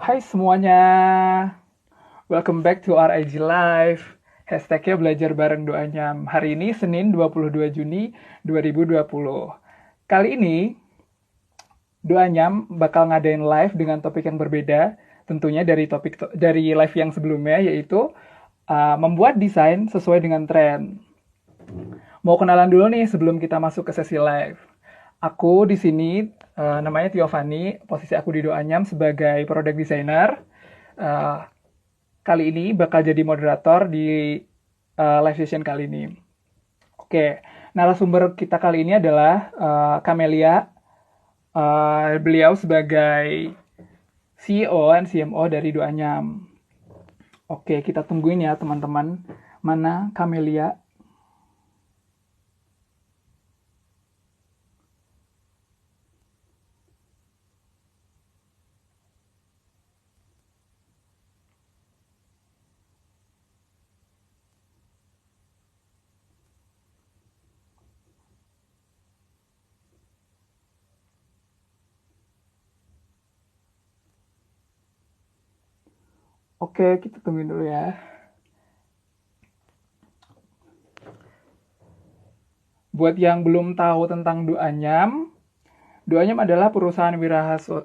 Hai semuanya, welcome back to our IG Live. Hashtagnya belajar bareng doanya. Hari ini Senin 22 Juni 2020. Kali ini doanya bakal ngadain live dengan topik yang berbeda. Tentunya dari live yang sebelumnya, yaitu membuat desain sesuai dengan tren. Mau kenalan dulu nih sebelum kita masuk ke sesi live. Aku di sini namanya Tiovani, posisi aku di Doanyam sebagai product designer. Eh, Kali ini bakal jadi moderator di live session kali ini. Oke, narasumber kita kali ini adalah Camelia. Beliau sebagai CEO dan CMO dari Doanyam. Oke, kita tungguin ya teman-teman. Mana Camelia? Oke, kita tungguin dulu ya. Buat yang belum tahu tentang Doanyam, Doanyam adalah perusahaan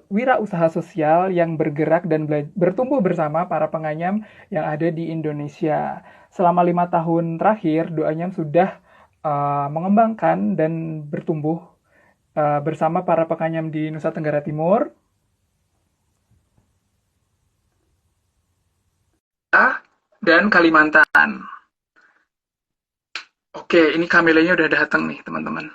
wirausaha sosial yang bergerak dan bertumbuh bersama para penganyam yang ada di Indonesia. Selama 5 tahun terakhir, Doanyam sudah mengembangkan dan bertumbuh bersama para penganyam di Nusa Tenggara Timur dan Kalimantan. Oke, ini Kamilanya udah datang nih, teman-teman.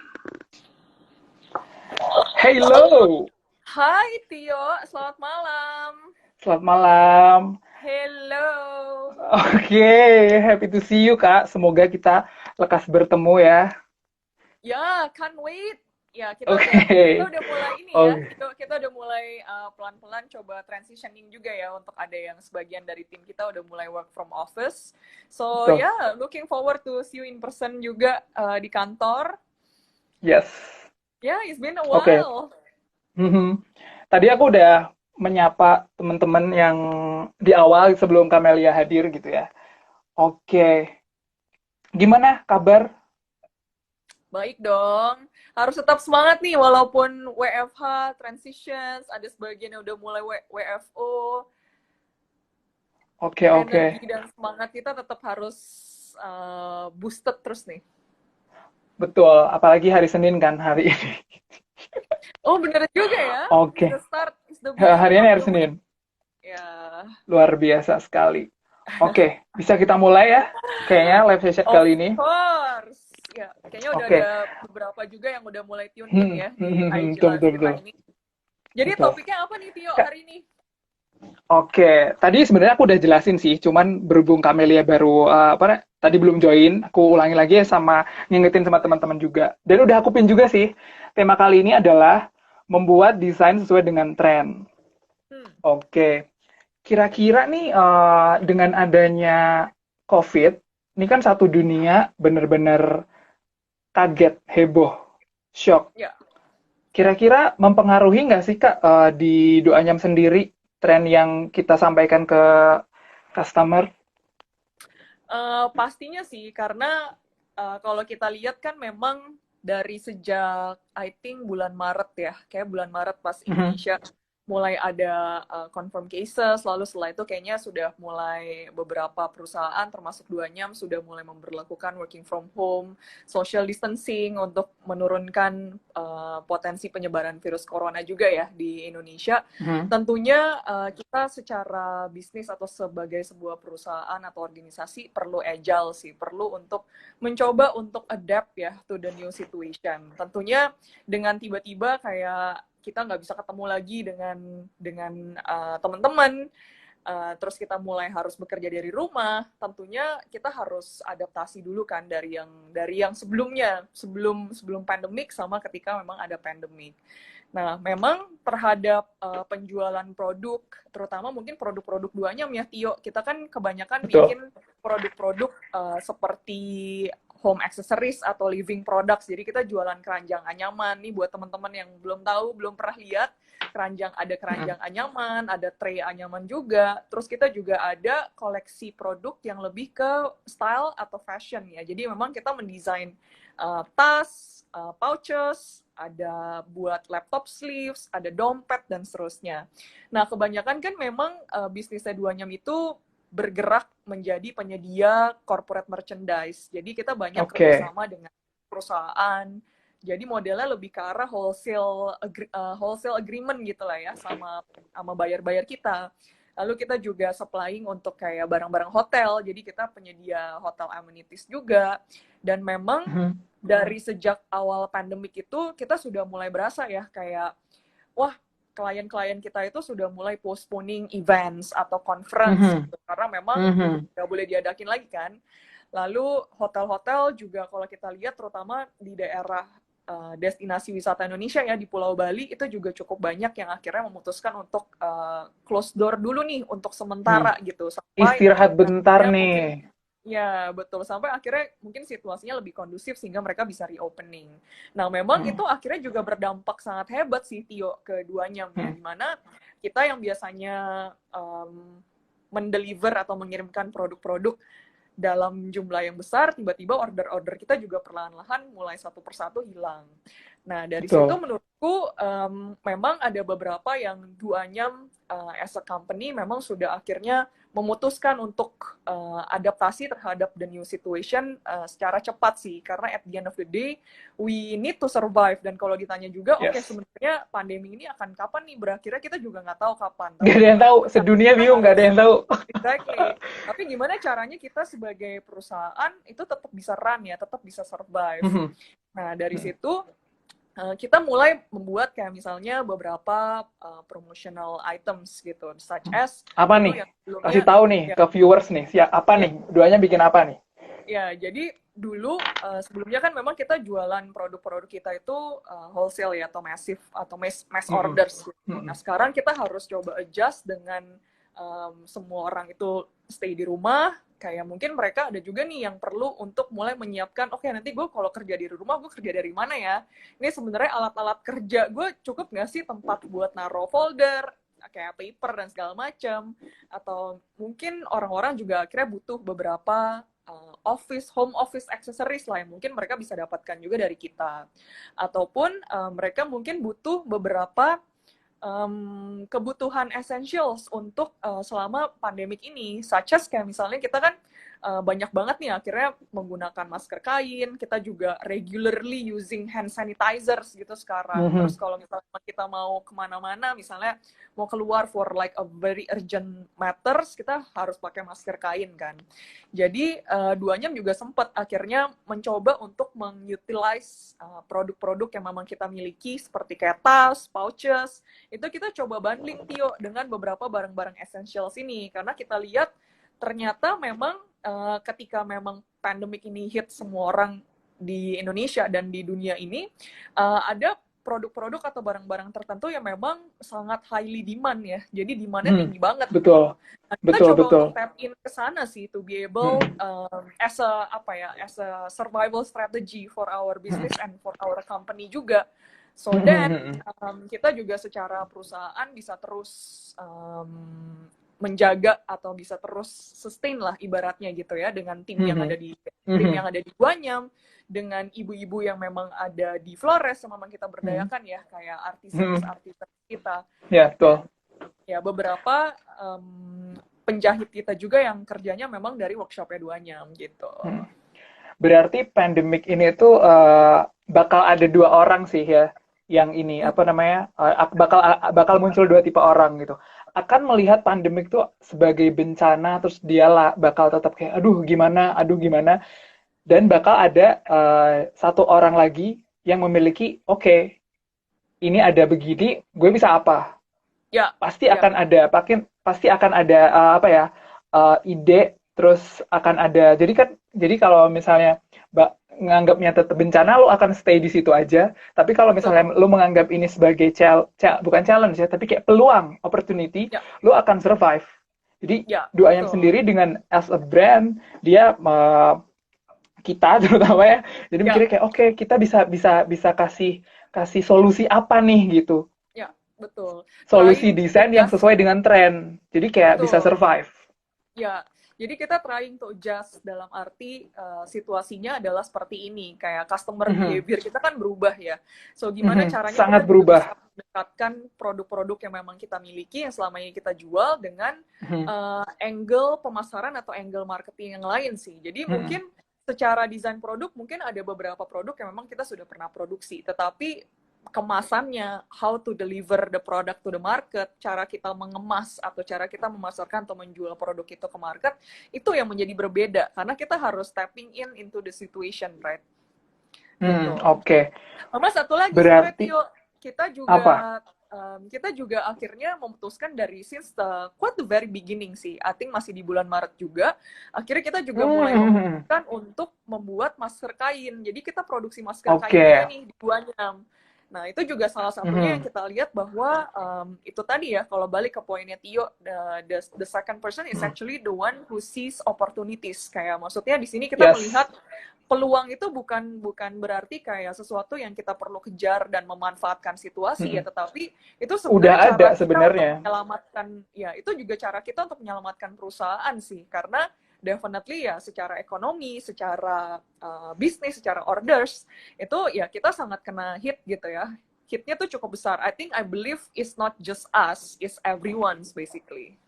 Hello, Hai Tio, selamat malam. selamat malam. Hello. Oke, happy to see you, Kak. Semoga kita lekas bertemu ya. Ya, can't wait. Ya, kita Oke. udah mulai ini ya. Oke. Kita udah mulai pelan-pelan coba transitioning juga ya untuk ada yang sebagian dari tim kita udah mulai work from office. So, Betul. ya, looking forward to see you in person juga di kantor. Yes. Ya, it's been a Oke. while. Mhm. Tadi aku udah menyapa teman-teman yang di awal sebelum Kamelia hadir gitu ya. Oke. Gimana kabar? Baik dong. Harus tetap semangat nih walaupun WFH, transitions, ada sebagian yang udah mulai WFO. Oke, oke. Energi dan semangat kita tetap harus boosted terus nih. Betul. Apalagi hari Senin kan hari ini. Oh bener juga ya, is the Oke. start, is the beginning Hari ini of hari the week. Senin. Ya, Luar biasa sekali. Oke, bisa kita mulai ya? Kayaknya live session of kali ini. course. Ya, kayaknya udah Oke. ada beberapa juga yang udah mulai tune in ya di IG Betul, Live betul, kita betul. ini. Jadi Betul. topiknya apa nih Tio Kak, hari ini? oke, tadi sebenarnya aku udah jelasin sih, cuman berhubung Kamelia baru tadi belum join, aku ulangi lagi ya sama ngingetin sama teman-teman juga. Dan udah aku pin juga sih. Tema kali ini adalah membuat desain sesuai dengan tren. Hmm, Oke. Kira-kira nih dengan adanya COVID, ini kan satu dunia bener-bener kaget, heboh, shock. ya. Kira-kira mempengaruhi nggak sih Kak di Doanyam sendiri tren yang kita sampaikan ke customer? Pastinya sih karena kalau kita lihat kan memang dari sejak I think bulan Maret ya, kayak bulan Maret pas Mhm. Indonesia mulai ada confirm cases, lalu setelah itu kayaknya sudah mulai beberapa perusahaan termasuk Duanyam sudah mulai memberlakukan working from home, social distancing untuk menurunkan potensi penyebaran virus corona juga ya di Indonesia. Mhm. Tentunya kita secara bisnis atau sebagai sebuah perusahaan atau organisasi perlu agile sih, perlu untuk mencoba untuk adapt ya to the new situation. Tentunya dengan tiba-tiba kayak kita nggak bisa ketemu lagi dengan teman-teman, terus kita mulai harus bekerja dari rumah, tentunya kita harus adaptasi dulu kan dari yang sebelumnya, sebelum pandemik sama ketika memang ada pandemik. Nah, memang terhadap penjualan produk, terutama mungkin produk-produk Duanyam ya, Tio, kita kan kebanyakan Betul. bikin produk-produk seperti home accessories atau living products. Jadi kita jualan keranjang anyaman nih buat teman-teman yang belum tahu, belum pernah lihat. keranjang anyaman, ada tray anyaman juga. Terus kita juga ada koleksi produk yang lebih ke style atau fashion ya. Jadi memang kita mendesain tas, pouches, ada buat laptop sleeves, ada dompet, dan seterusnya. Nah, kebanyakan kan memang bisnisnya Duanyam itu bergerak menjadi penyedia corporate merchandise. Jadi kita banyak kerjasama dengan perusahaan. Jadi modelnya lebih ke arah wholesale agreement gitu lah ya, sama buyer-buyer kita. Lalu kita juga supplying untuk kayak barang-barang hotel, jadi kita penyedia hotel amenities juga. Dan memang dari sejak awal pandemik itu, kita sudah mulai berasa ya, kayak, wah, klien-klien kita itu sudah mulai postponing events atau conference, gitu. Karena memang nggak boleh diadakin lagi kan. Lalu hotel-hotel juga kalau kita lihat, terutama di daerah destinasi wisata Indonesia ya, di Pulau Bali itu juga cukup banyak yang akhirnya memutuskan untuk close door dulu nih untuk sementara gitu, sampai istirahat bentar nih. Ya betul, sampai akhirnya mungkin situasinya lebih kondusif sehingga mereka bisa reopening. Nah memang itu akhirnya juga berdampak sangat hebat sih Tio keduanya, dimana kita yang biasanya mendeliver atau mengirimkan produk-produk dalam jumlah yang besar, tiba-tiba order-order kita juga perlahan-lahan mulai satu persatu hilang. Nah, dari situ menurutku memang ada beberapa yang Duanyam as a company memang sudah akhirnya memutuskan untuk adaptasi terhadap the new situation secara cepat sih. Karena at the end of the day, we need to survive. Dan kalau ditanya juga, oke, sebenarnya pandemi ini akan kapan nih berakhirnya, kita juga nggak tahu kapan. Nggak ada yang tahu, sedunia bingung, nggak ada yang tahu. Exactly. Tapi gimana caranya kita sebagai perusahaan itu tetap bisa run ya, tetap bisa survive. Nah, dari situ kita mulai membuat kayak misalnya beberapa promotional items gitu, such as apa nih? Kasih tahu nih ke viewers nih, apa nih? Duanya bikin apa nih? Ya, jadi dulu sebelumnya kan memang kita jualan produk-produk kita itu wholesale ya, atau massive atau mass orders. Nah, sekarang kita harus coba adjust dengan semua orang itu stay di rumah. Kayak mungkin mereka ada juga nih yang perlu untuk mulai menyiapkan, oke, nanti gue kalau kerja di rumah, gue kerja dari mana ya? Ini sebenarnya alat-alat kerja gue cukup nggak sih tempat buat naruh folder, kayak paper dan segala macam? Atau mungkin orang-orang juga akhirnya butuh beberapa home office accessories lah yang mungkin mereka bisa dapatkan juga dari kita. Ataupun mereka mungkin butuh beberapa kebutuhan essentials untuk selama pandemik ini, such as kayak misalnya kita kan banyak banget nih akhirnya menggunakan masker kain, kita juga regularly using hand sanitizers gitu sekarang. Terus kalau misalnya kita mau kemana-mana, misalnya mau keluar for like a very urgent matters, kita harus pakai masker kain kan. Jadi Duanyam juga sempat akhirnya mencoba untuk mengutilize produk-produk yang memang kita miliki seperti kayak tas, pouches, itu kita coba bundling Tio dengan beberapa barang-barang essentials ini, karena kita lihat ternyata memang ketika memang pandemik ini hit semua orang di Indonesia dan di dunia ini, ada produk-produk atau barang-barang tertentu yang memang sangat highly demand ya, jadi demandnya tinggi banget. Betul. Nah, kita coba untuk tap in ke sana sih, to be able as a survival strategy for our business and for our company juga. So that kita juga secara perusahaan bisa terus menjaga atau bisa terus sustain lah ibaratnya gitu ya, dengan tim yang ada di Duanyam, dengan ibu-ibu yang memang ada di Flores yang memang kita berdayakan ya, kayak artis-artis kita. Ya, betul. Ya, beberapa penjahit kita juga yang kerjanya memang dari workshopnya Duanyam gitu. Berarti pandemik ini tuh bakal ada dua orang sih ya, yang ini bakal muncul dua tipe orang gitu. Akan melihat pandemik tuh sebagai bencana, terus dia bakal tetap kayak aduh gimana, dan bakal ada satu orang lagi yang memiliki oke, ini ada begini, gue bisa apa? Ya, pasti akan ada ide, terus akan ada. Jadi kalau misalnya nganggapnya tetap bencana, lo akan stay di situ aja. Tapi kalau misalnya lo menganggap ini sebagai bukan challenge ya, tapi kayak peluang, opportunity, lo akan survive. Jadi Duanyam sendiri dengan as a brand, dia kita terutama ya, jadi mikirnya kayak oke, kita bisa kasih solusi apa nih gitu. betul. Solusi Trying to desain yang adjust, sesuai dengan tren. Jadi kayak bisa betul. survive. Ya, jadi kita trying to adjust dalam arti situasinya adalah seperti ini, kayak customer Mhm, behavior kita kan berubah ya. So gimana mhm, caranya kita sangat juga bisa berubah. mendekatkan produk-produk yang memang kita miliki, yang selama ini kita jual dengan Mhm, angle pemasaran atau angle marketing yang lain sih. Jadi mhm, mungkin secara desain produk mungkin ada beberapa produk yang memang kita sudah pernah produksi, tetapi kemasannya, how to deliver the product to the market, cara kita mengemas atau cara kita memasarkan atau menjual produk itu ke market, itu yang menjadi berbeda karena kita harus tapping in into the situation, right? Gitu. oke. Sama satu lagi sebenarnya Berarti Tio, kita apa? juga kita juga akhirnya memutuskan dari since quite the very beginning sih, I think masih di bulan Maret juga, akhirnya kita juga mulai Mhm, memutuskan untuk membuat masker kain. Jadi kita produksi masker kain oke. juga nih di Duanyam. Nah, itu juga salah satunya yang Mhm, kita lihat bahwa itu tadi ya, kalau balik ke poinnya Tio, the second person is mhm. actually the one who sees opportunities. Kayak maksudnya di sini kita Yes. melihat peluang itu bukan bukan berarti kayak sesuatu yang kita perlu kejar dan memanfaatkan situasi ya, Mhm. tetapi itu sebenarnya Udah cara ada kita untuk sebenarnya. menyelamatkan, ya itu juga cara kita untuk menyelamatkan perusahaan sih, karena definitely ya secara ekonomi, secara bisnis, secara orders itu ya kita sangat kena hit gitu ya. Hitnya tuh cukup besar. I think I believe it's not just us, it's everyone's basically.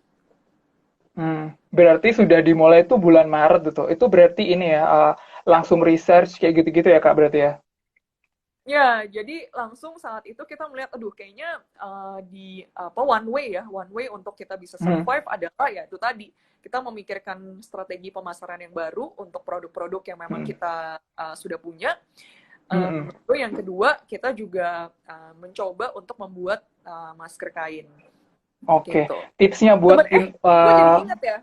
Berarti sudah dimulai itu bulan Maret itu. Itu berarti ini ya, Ya. langsung research kayak gitu-gitu ya Kak berarti ya? Ya, jadi langsung saat itu kita melihat, aduh kayaknya di apa one way ya, one way untuk kita bisa Mhm, survive adalah ya itu tadi kita memikirkan strategi pemasaran yang baru untuk produk-produk yang memang mhm, kita sudah punya. mhm. Lalu yang kedua kita juga mencoba untuk membuat masker kain Oke, gitu. tipsnya buat Gue jadi ingat ya,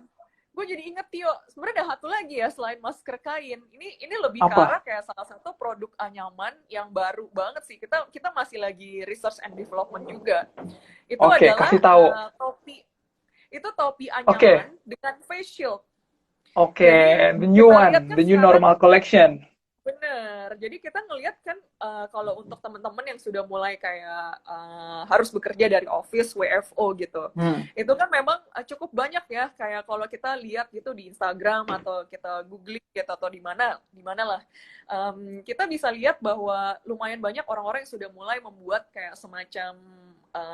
gue jadi inget Tio, sebenarnya ada satu lagi ya selain masker kain. Ini lebih ke arah apa? kayak salah satu produk anyaman yang baru banget sih. Kita masih lagi research and development juga. Itu Oke, adalah kasih tahu. topi. Itu topi Oke, anyaman dengan face shield. oke, Jadi the new kita lihat one, kan the new sekarang, normal collection. bener. Jadi kita ngelihat kan kalau untuk teman-teman yang sudah mulai kayak harus bekerja dari office WFO gitu. Hmm, Itu kan memang cukup banyak ya, kayak kalau kita lihat gitu di Instagram atau kita googling gitu atau di mana lah. Kita bisa lihat bahwa lumayan banyak orang-orang yang sudah mulai membuat kayak semacam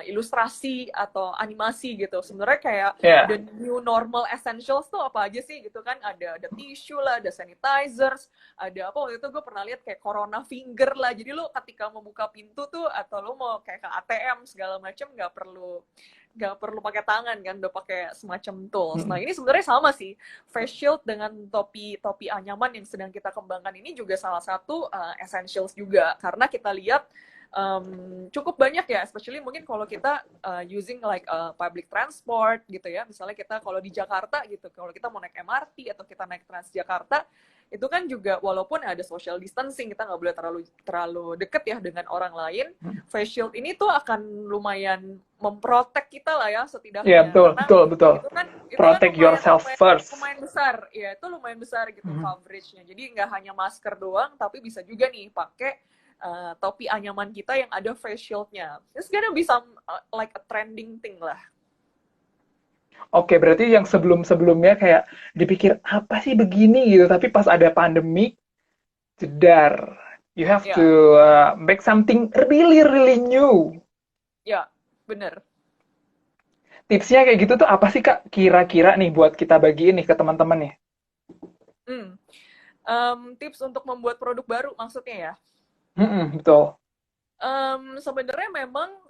ilustrasi atau animasi gitu. Sebenarnya kayak ya. the new normal essentials tuh apa aja sih gitu kan? Ada tisu lah, ada sanitizers, ada apa waktu itu gue pernah lihat kayak corona finger lah, jadi lo ketika membuka pintu tuh atau lo mau kayak ke ATM segala macam nggak perlu pakai tangan kan, udah pakai semacam tools. Nah Hmm. ini sebenarnya sama sih, face shield dengan topi topi anyaman yang sedang kita kembangkan ini juga salah satu essentials juga, karena kita lihat cukup banyak ya, especially mungkin kalau kita using like public transport gitu ya, misalnya kita kalau di Jakarta gitu, kalau kita mau naik MRT atau kita naik Transjakarta, itu kan juga walaupun ada social distancing, kita nggak boleh terlalu terlalu deket ya dengan orang lain, face shield ini tuh akan lumayan memprotek kita lah ya Ya, setidaknya, betul, karena betul, betul. itu kan Protect lumayan yourself lumayan first. lumayan besar ya, itu lumayan besar gitu Mhm. coveragenya, jadi nggak hanya masker doang tapi bisa juga nih pakai topi anyaman kita yang ada face shieldnya. It's gonna be some like a trending thing lah. Oke, berarti yang sebelum-sebelumnya kayak dipikir apa sih begini gitu, tapi pas ada pandemi, jedar. You have to Ya, make something really really new. ya, bener. Tipsnya kayak gitu tuh apa sih Kak? Kira-kira nih buat kita bagiin nih ke teman-teman nih. Hmm. Tips untuk membuat produk baru maksudnya ya. Betul.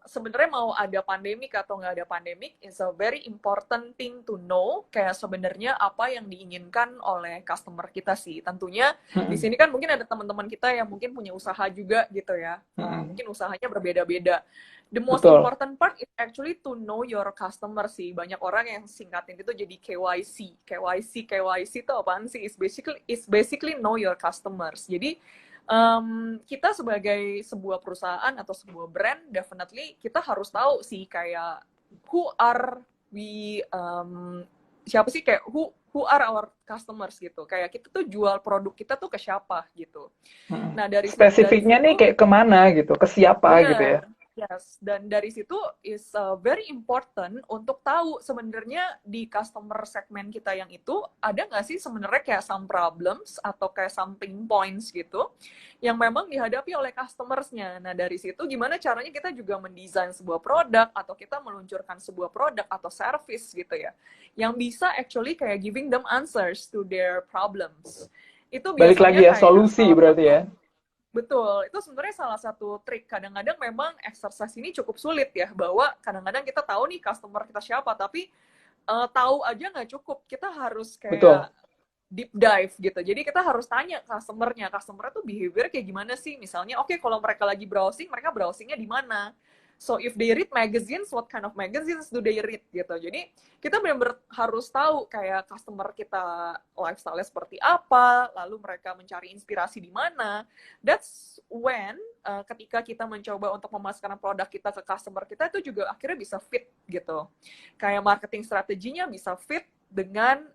Sebenarnya mau ada pandemik atau nggak ada pandemik, it's a very important thing to know. Kayak sebenarnya apa yang diinginkan oleh customer kita sih. Tentunya di Mm-mm. sini kan mungkin ada teman-teman kita yang mungkin punya usaha juga gitu ya. Mm-mm. Mungkin usahanya berbeda-beda. The most Betul. important part is actually to know your customer sih. Banyak orang yang singkatin itu jadi KYC. KYC itu apaan sih? It's basically know your customers. Jadi kita sebagai sebuah perusahaan atau sebuah brand, definitely kita harus tahu sih kayak who are we, siapa sih kayak who are our customers gitu. Kayak kita tuh jual produk kita tuh ke siapa gitu. Mm-mm. Nah dari Spesifiknya nih situ kayak kemana gitu, ke siapa gitu bener, ya. Yes, dan dari situ is very important untuk tahu sebenarnya di customer segmen kita yang itu ada nggak sih sebenarnya kayak some problems atau kayak some pain points gitu yang memang dihadapi oleh customersnya. Nah dari situ gimana caranya kita juga mendesain sebuah produk atau kita meluncurkan sebuah produk atau service gitu ya, yang bisa actually kayak giving them answers to their problems. Itu Balik lagi biasanya ya, kayak solusi salah berarti ya. satu. Betul, itu sebenarnya salah satu trik. Kadang-kadang memang exercise ini cukup sulit ya, bahwa kadang-kadang kita tahu nih customer kita siapa, tapi tahu aja nggak cukup. Kita harus Betul. kayak deep dive gitu. Jadi kita harus tanya customer tuh behavior kayak gimana sih? Misalnya, oke, kalau mereka lagi browsing, mereka browsingnya di mana? So if they read magazines, what kind of magazines do they read gitu. Jadi kita benar-benar harus tahu kayak customer kita lifestyle seperti apa, lalu mereka mencari inspirasi di mana. That's when ketika kita mencoba untuk memasukkan produk kita ke customer kita itu juga akhirnya bisa fit gitu. Kayak marketing strateginya bisa fit dengan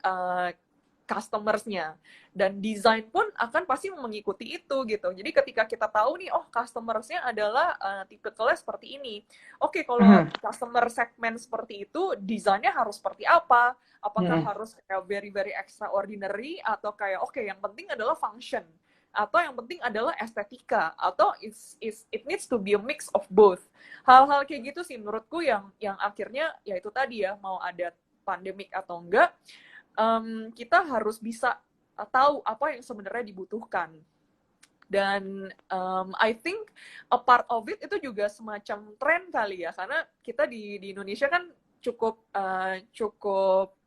customersnya, dan desain pun akan pasti mengikuti itu gitu. Jadi ketika kita tahu nih, oh customersnya adalah tipikalnya seperti ini. Oke, kalau customer segmen seperti itu, desainnya harus seperti apa? Apakah harus kayak very very extraordinary atau kayak oke, yang penting adalah function, atau yang penting adalah estetika, atau it needs to be a mix of both. Hal-hal kayak gitu sih menurutku yang akhirnya ya itu tadi ya, mau ada pandemik atau enggak, kita harus bisa tahu apa yang sebenarnya dibutuhkan. Dan I think a part of it itu juga semacam tren kali ya, karena kita di Indonesia kan cukup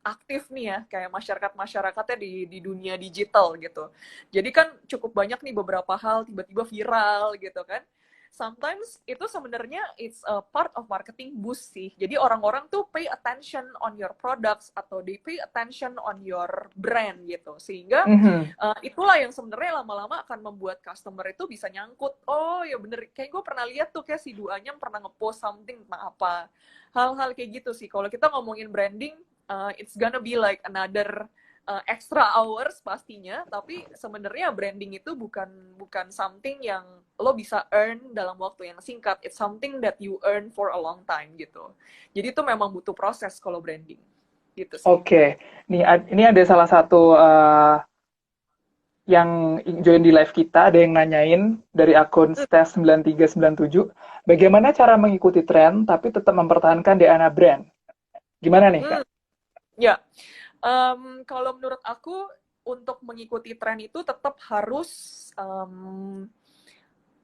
aktif nih ya, kayak masyarakatnya di dunia digital gitu. Jadi kan cukup banyak nih beberapa hal tiba-tiba viral gitu kan. Sometimes itu sebenarnya it's a part of marketing boost sih. Jadi orang-orang tuh pay attention on your products atau they pay attention on your brand gitu. Sehingga itulah yang sebenarnya lama-lama akan membuat customer itu bisa nyangkut. Oh ya bener, kayak gue pernah lihat tuh kayak si Duanyam pernah ngepost something tentang apa. Hal-hal kayak gitu sih. Kalau kita ngomongin branding, it's gonna be like another extra hours pastinya, tapi sebenarnya branding itu bukan something yang lo bisa earn dalam waktu yang singkat. It's something that you earn for a long time gitu. Jadi itu memang butuh proses kalau branding gitu sih. Oke, nih ini ada salah satu yang join di live kita, ada yang nanyain dari akun Stes 9397, bagaimana cara mengikuti tren tapi tetap mempertahankan DNA brand? Gimana nih, Kak? Ya, kalau menurut aku untuk mengikuti tren itu tetap harus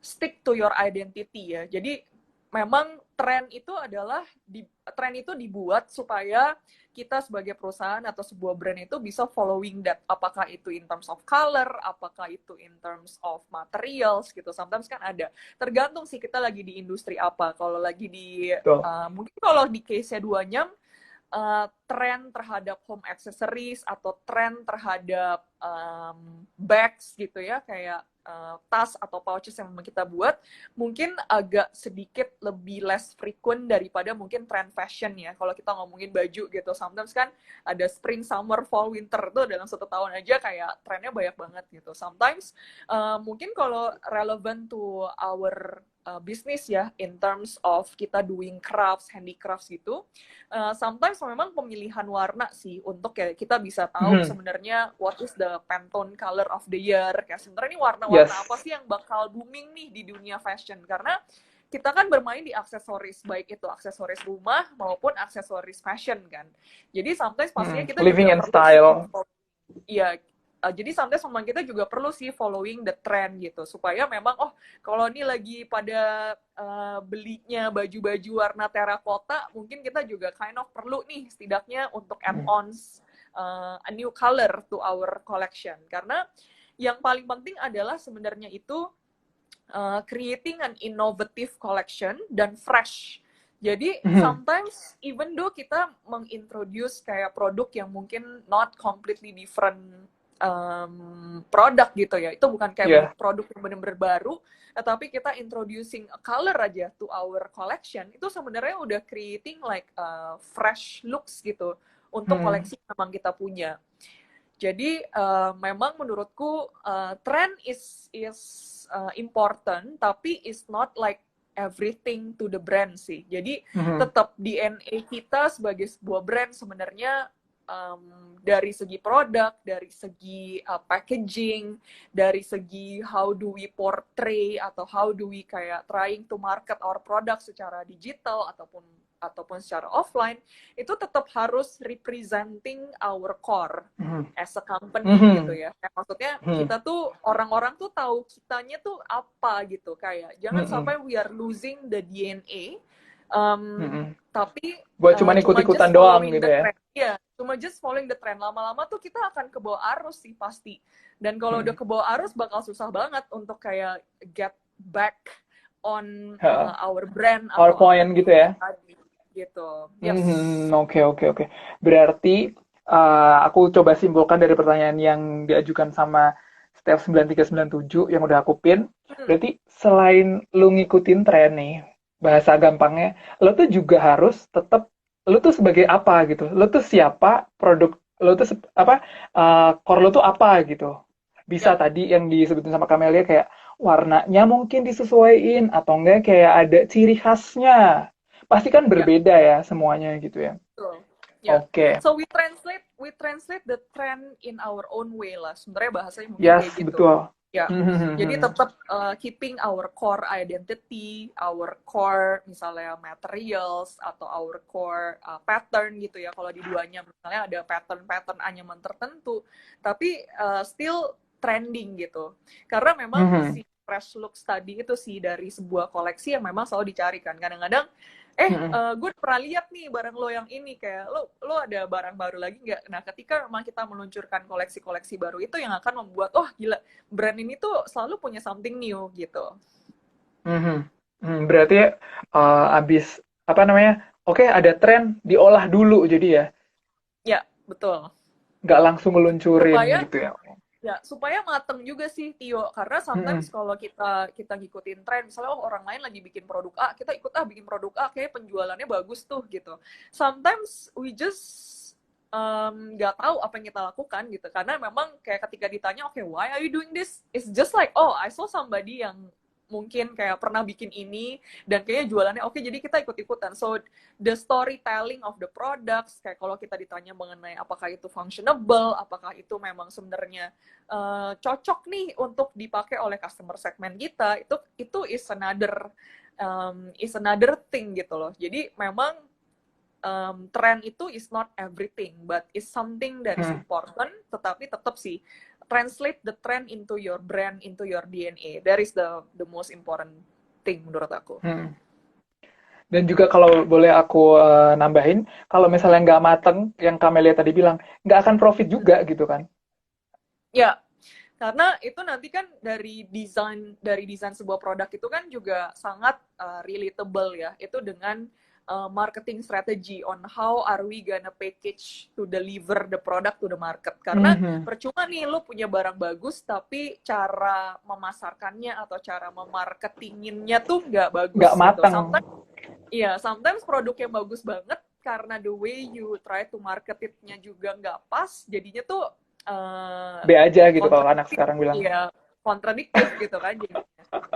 stick to your identity ya. Jadi memang tren itu dibuat supaya kita sebagai perusahaan atau sebuah brand itu bisa following that. Apakah itu in terms of color, apakah itu in terms of materials gitu. Sometimes kan ada. Tergantung sih kita lagi di industri apa. Kalau lagi di mungkin kalau di case-nya Duanyam, tren terhadap home accessories atau tren terhadap bags gitu ya, kayak tas atau pouches yang memang kita buat, mungkin agak sedikit lebih less frequent daripada mungkin tren fashion ya. Kalau kita ngomongin baju gitu, sometimes kan ada spring, summer, fall, winter tuh dalam satu tahun aja kayak trennya banyak banget gitu. Sometimes mungkin kalau relevant to our business ya, in terms of kita doing crafts, handicrafts gitu, sometimes memang pemilihan warna sih untuk ya kita bisa tahu sebenarnya what is the Pantone color of the year. Kayak sebenarnya ini warna-warna apa sih yang bakal booming nih di dunia fashion, karena kita kan bermain di aksesoris, baik itu aksesoris rumah maupun aksesoris fashion kan. Jadi sometimes pastinya kita living juga and perlu style. Iya, jadi sometimes memang kita juga perlu sih following the trend gitu, supaya memang oh kalau ini lagi pada belinya baju-baju warna terakota, mungkin kita juga kind of perlu nih setidaknya untuk add-ons a new color to our collection. Karena yang paling penting adalah sebenarnya itu creating an innovative collection dan fresh. Jadi sometimes even though kita mengintroduce kayak produk yang mungkin not completely different produk gitu ya, itu bukan kayak produk yang benar-benar baru, tetapi kita introducing a color aja to our collection, itu sebenarnya udah creating like fresh looks gitu untuk koleksi yang memang kita punya. Jadi memang menurutku trend is important, tapi is not like everything to the brand sih. Jadi Mhm. tetap DNA kita sebagai sebuah brand sebenarnya dari segi produk, dari segi packaging, dari segi how do we portray atau how do we kayak trying to market our product secara digital ataupun secara offline, itu tetap harus representing our core Mhm. as a company gitu Mhm. ya. Maksudnya Mhm. kita tuh orang-orang tuh tahu kitanya tuh apa gitu, kayak jangan Mhm. sampai we are losing the DNA, um, Mhm. tapi Buat cuman cuma ikut-ikutan just doang following gitu the ya. trend. Ya, cuma just following the trend. Lama-lama tuh kita akan ke bawah arus sih pasti. Dan kalau udah Mhm. ke bawah arus bakal susah banget untuk kayak get back on Heeh. our brand atau our PowerPoint gitu ya. DNA tadi gitu. Yes. Mhm. Oke, oke, oke. Berarti aku coba simpulkan dari pertanyaan yang diajukan sama Steph 9397 yang udah aku pin. Hmm. Berarti selain lu ngikutin tren nih, bahasa gampangnya, lo tuh juga harus tetap lo tuh sebagai apa gitu. Lo tuh siapa, produk lo tuh apa, core lo tuh apa gitu. Bisa Ya, tadi yang disebutin sama Camelia kayak warnanya mungkin disesuaiin atau enggak kayak ada ciri khasnya. Pasti kan ya. berbeda ya semuanya gitu ya. Betul. Ya. Oke. So we translate the trend in our own way lah. Sebenarnya bahasanya mungkin Yes, kayak gitu. betul. Ya. Jadi Mhm. tetap keeping our core identity, our core misalnya materials atau our core pattern gitu ya. Kalau di duanya misalnya ada pattern-pattern anyaman tertentu, tapi still trending gitu. Karena memang Mhm. si fresh look tadi itu sih dari sebuah koleksi yang memang selalu dicarikan. Kadang-kadang Mhm. gue pernah lihat nih barang lo yang ini, kayak lo ada barang baru lagi nggak? Nah, ketika memang kita meluncurkan koleksi-koleksi baru itu yang akan membuat, oh gila, brand ini tuh selalu punya something new gitu. Mhm. Berarti abis apa namanya? Oke, ada tren diolah dulu jadi ya, Ya, betul. nggak langsung ngeluncurin Supaya gitu ya. supaya mateng juga sih Tio, karena sometimes Mhm. kalau kita ngikutin tren, misalnya oh orang lain lagi bikin produk A, kita ikut bikin produk A, kayak penjualannya bagus tuh gitu. Sometimes we just nggak tahu apa yang kita lakukan gitu, karena memang kayak ketika ditanya oke, why are you doing this, it's just like oh I saw somebody yang mungkin kayak pernah bikin ini dan kayaknya jualannya oke, jadi kita ikut-ikutan. So the storytelling of the products, kayak kalau kita ditanya mengenai apakah itu functionable, apakah itu memang sebenarnya cocok nih untuk dipakai oleh customer segmen kita, itu is another thing gitu loh. Jadi memang trend itu is not everything, but is something that is Mhm. important. Tetapi tetap sih translate the trend into your brand, into your DNA. That is the most important thing menurut aku. Mhm. Dan juga kalau boleh aku nambahin, kalau misalnya nggak mateng, yang Camelia tadi bilang, nggak akan profit juga gitu kan. Ya, karena itu nanti kan dari desain sebuah produk itu kan juga sangat relatable ya. Itu dengan marketing strategy on how are we gonna package to deliver the product to the market. Karena Mhm. percuma nih lo punya barang bagus tapi cara memasarkannya atau cara memarketinginnya tuh nggak Nggak bagus gitu. mateng. Sometimes produknya bagus banget karena the way you try to market it-nya juga nggak pas, jadinya tuh B aja gitu kalau anak kontradiktif, sekarang bilang. ya kontradiktif gitu kan jadinya.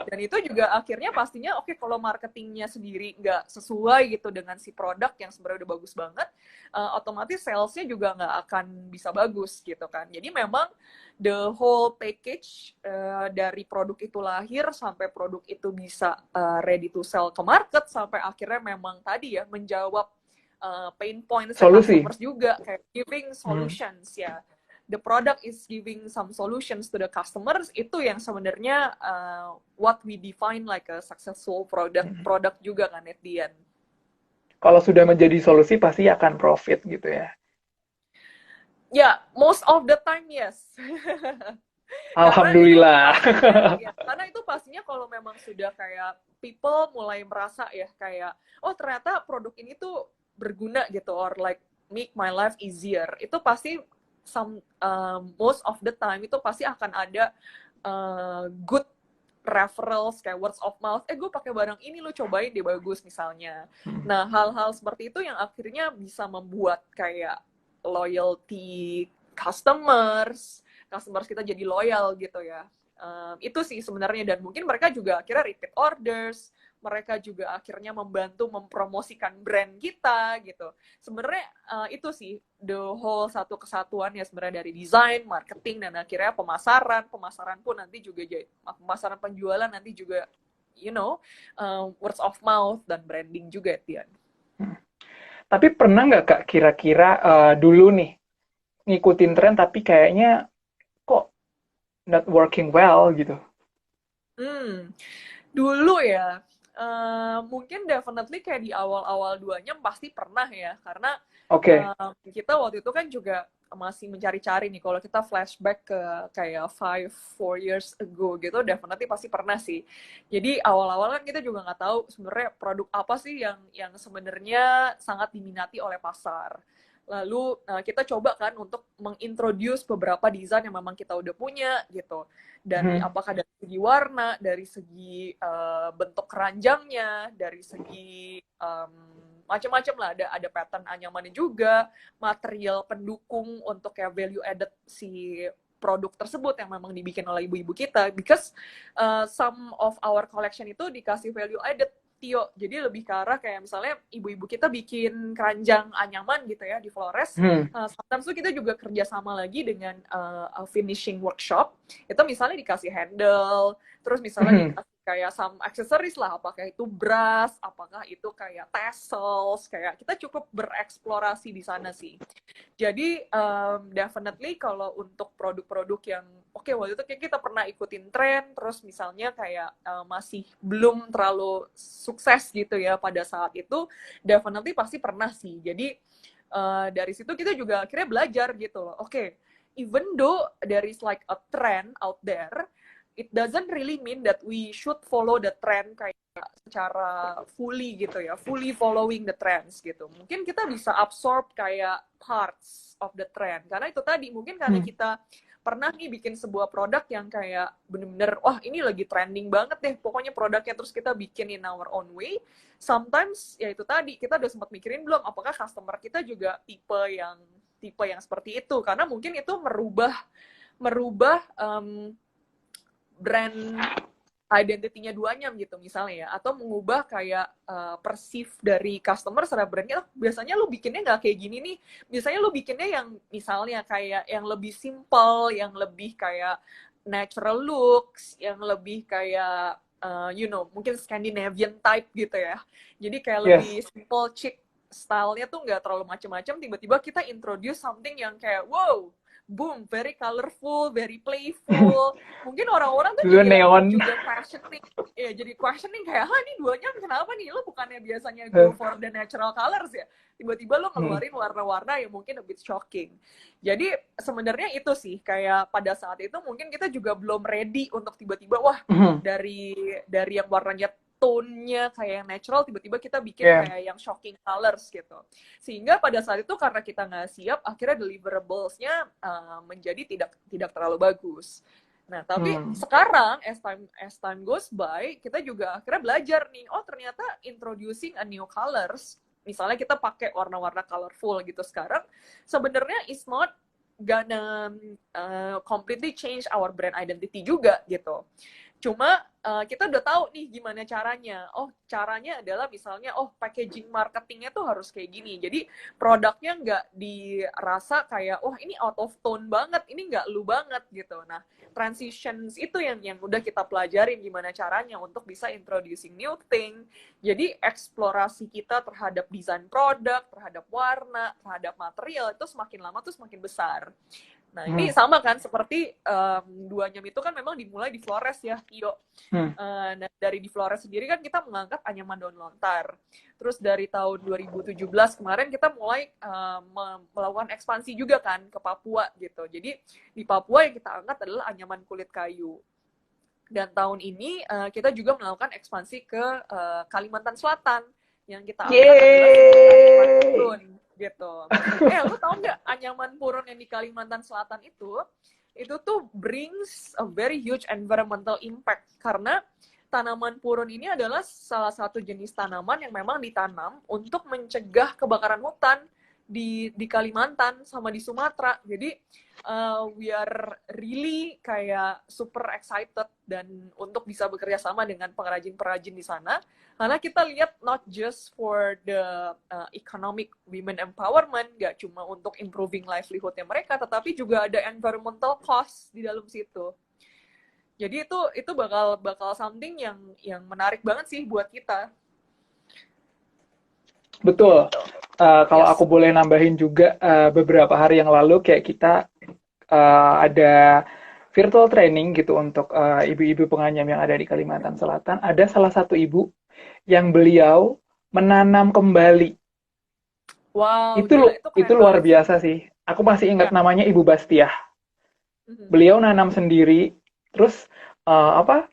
Dan itu juga akhirnya pastinya oke, kalau marketingnya sendiri nggak sesuai gitu dengan si produk yang sebenarnya udah bagus banget, otomatis salesnya juga nggak akan bisa bagus gitu kan. Jadi memang the whole package dari produk itu lahir sampai produk itu bisa ready to sell ke market, sampai akhirnya memang tadi ya menjawab pain points Solusi. customers juga, kayak giving Hmm. solutions ya. The product is giving some solutions to the customers, itu yang sebenarnya what we define like a successful product juga kan at the end. Kalau sudah menjadi solusi pasti akan profit gitu ya. Ya, most of the time yes. Alhamdulillah. Karena itu pastinya kalau memang sudah kayak people mulai merasa ya kayak oh ternyata produk ini tuh berguna gitu, or like make my life easier, itu pasti most of the time itu pasti akan ada good referrals kayak words of mouth, gue pakai barang ini, lo cobain deh bagus misalnya. Nah, hal-hal seperti itu yang akhirnya bisa membuat kayak loyalty customers kita jadi loyal gitu ya. Itu sih sebenarnya, dan mungkin mereka juga akhirnya repeat orders, mereka juga akhirnya membantu mempromosikan brand kita gitu. Sebenarnya itu sih the whole satu kesatuan ya sebenarnya, dari desain, marketing, dan akhirnya pemasaran pun nanti juga jadi pemasaran, penjualan nanti juga words of mouth dan branding juga Tian. Tapi pernah nggak Kak kira-kira dulu nih ngikutin tren tapi kayaknya kok not working well gitu? Hmm, Dulu ya, mungkin definitely kayak di awal-awal duanya pasti pernah ya, karena Oke. kita waktu itu kan juga masih mencari-cari nih. Kalau kita flashback ke kayak 4 years ago gitu, definitely pasti pernah sih. Jadi awal-awal kan kita juga nggak tahu sebenarnya produk apa sih yang sebenarnya sangat diminati oleh pasar. Lalu kita coba kan untuk mengintroduce beberapa desain yang memang kita udah punya gitu. Dari Mhm. apakah dari segi warna, dari segi bentuk keranjangnya, dari segi macam-macam lah, ada pattern anyamannya juga, material pendukung untuk kayak value added si produk tersebut yang memang dibikin oleh ibu-ibu kita, because some of our collection itu dikasih value added Tio, jadi lebih ke arah kayak misalnya ibu-ibu kita bikin keranjang anyaman gitu ya di Flores, Hmm. sometimes tuh kita juga kerjasama lagi dengan finishing workshop, itu misalnya dikasih handle, terus misalnya Mhm. dikasih kayak some accessories lah, apakah itu brass, apakah itu kayak tassels, kayak kita cukup bereksplorasi di sana sih. Jadi definitely kalau untuk produk-produk yang oke, waktu itu kayak kita pernah ikutin tren, terus misalnya kayak masih belum terlalu sukses gitu ya pada saat itu, definitely pasti pernah sih. Jadi dari situ kita juga akhirnya belajar gitu loh. Oke, even though there is like a trend out there, it doesn't really mean that we should follow the trend kayak secara fully gitu ya, fully following the trends gitu. Mungkin kita bisa absorb kayak parts of the trend, karena itu tadi mungkin karena Hmm. kita pernah nih bikin sebuah produk yang kayak bener-bener wah ini lagi trending banget deh pokoknya produknya, terus kita bikin in our own way. Sometimes ya itu tadi kita udah sempat mikirin belum apakah customer kita juga tipe yang seperti itu, karena mungkin itu merubah merubah brand identity-nya Duanyam gitu misalnya ya, atau mengubah kayak perceive dari customer terhadap brandnya. Biasanya lu bikinnya nggak kayak gini nih, biasanya lu bikinnya yang misalnya kayak yang lebih simple, yang lebih kayak natural looks, yang lebih kayak mungkin Scandinavian type gitu ya, jadi kayak Yes. lebih simple chic stylenya tuh nggak terlalu macem-macem. Tiba-tiba kita introduce something yang kayak wow, boom, very colorful, very playful. Mungkin orang-orang tuh Dulu neon. juga questioning, ya jadi questioning kayak, ini Duanyam kenapa nih, lo bukannya biasanya go for the natural colors ya, tiba-tiba lo Hmm. ngeluarin warna-warna yang mungkin a bit shocking. Jadi sebenarnya itu sih kayak pada saat itu mungkin kita juga belum ready untuk tiba-tiba wah Mhm. dari yang warnanya tone-nya kayak yang natural, tiba-tiba kita bikin Yeah. kayak yang shocking colors gitu. Sehingga pada saat itu karena kita nggak siap, akhirnya deliverables-nya menjadi tidak terlalu bagus. Nah, tapi Hmm. sekarang as time goes by, kita juga akhirnya belajar nih, oh ternyata introducing a new colors, misalnya kita pakai warna-warna colorful gitu sekarang, sebenarnya is not gonna completely change our brand identity juga gitu. Cuma kita udah tahu nih gimana caranya. Oh, caranya adalah misalnya, oh packaging marketingnya tuh harus kayak gini. Jadi produknya nggak dirasa kayak, oh ini out of tone banget, ini nggak lu banget gitu. Nah, transitions itu yang udah kita pelajarin gimana caranya untuk bisa introducing new thing. Jadi eksplorasi kita terhadap desain produk, terhadap warna, terhadap material itu semakin lama tuh semakin besar. Nah, ini Hmm. sama kan seperti Duanyam itu kan memang dimulai di Flores ya, Tio. Hmm. Nah, dari di Flores sendiri kan kita mengangkat anyaman daun lontar. Terus dari tahun 2017 kemarin kita mulai melakukan ekspansi juga kan ke Papua gitu. Jadi di Papua yang kita angkat adalah anyaman kulit kayu. Dan tahun ini kita juga melakukan ekspansi ke Kalimantan Selatan. Yang kita angkat adalah anyaman Yeay. purun gitu. Lu tau nggak anyaman purun yang di Kalimantan Selatan itu tuh brings a very huge environmental impact, karena tanaman purun ini adalah salah satu jenis tanaman yang memang ditanam untuk mencegah kebakaran hutan. di Kalimantan sama di Sumatera. Jadi we are really kayak super excited dan untuk bisa bekerja sama dengan pengrajin-pengrajin di sana, karena kita lihat not just for the economic women empowerment, gak cuma untuk improving livelihoodnya mereka, tetapi juga ada environmental cost di dalam situ. Jadi itu bakal something yang menarik banget sih buat kita. Betul. Kalau Yes. aku boleh nambahin juga, beberapa hari yang lalu kayak kita ada virtual training gitu untuk ibu-ibu penganyam yang ada di Kalimantan Selatan. Ada salah satu ibu yang beliau menanam kembali. Wow, Itu gila, itu itu keren luar banget sih. biasa sih. Aku masih ingat Ya. namanya Ibu Bastiah. Mhm. Beliau nanam sendiri, terus apa?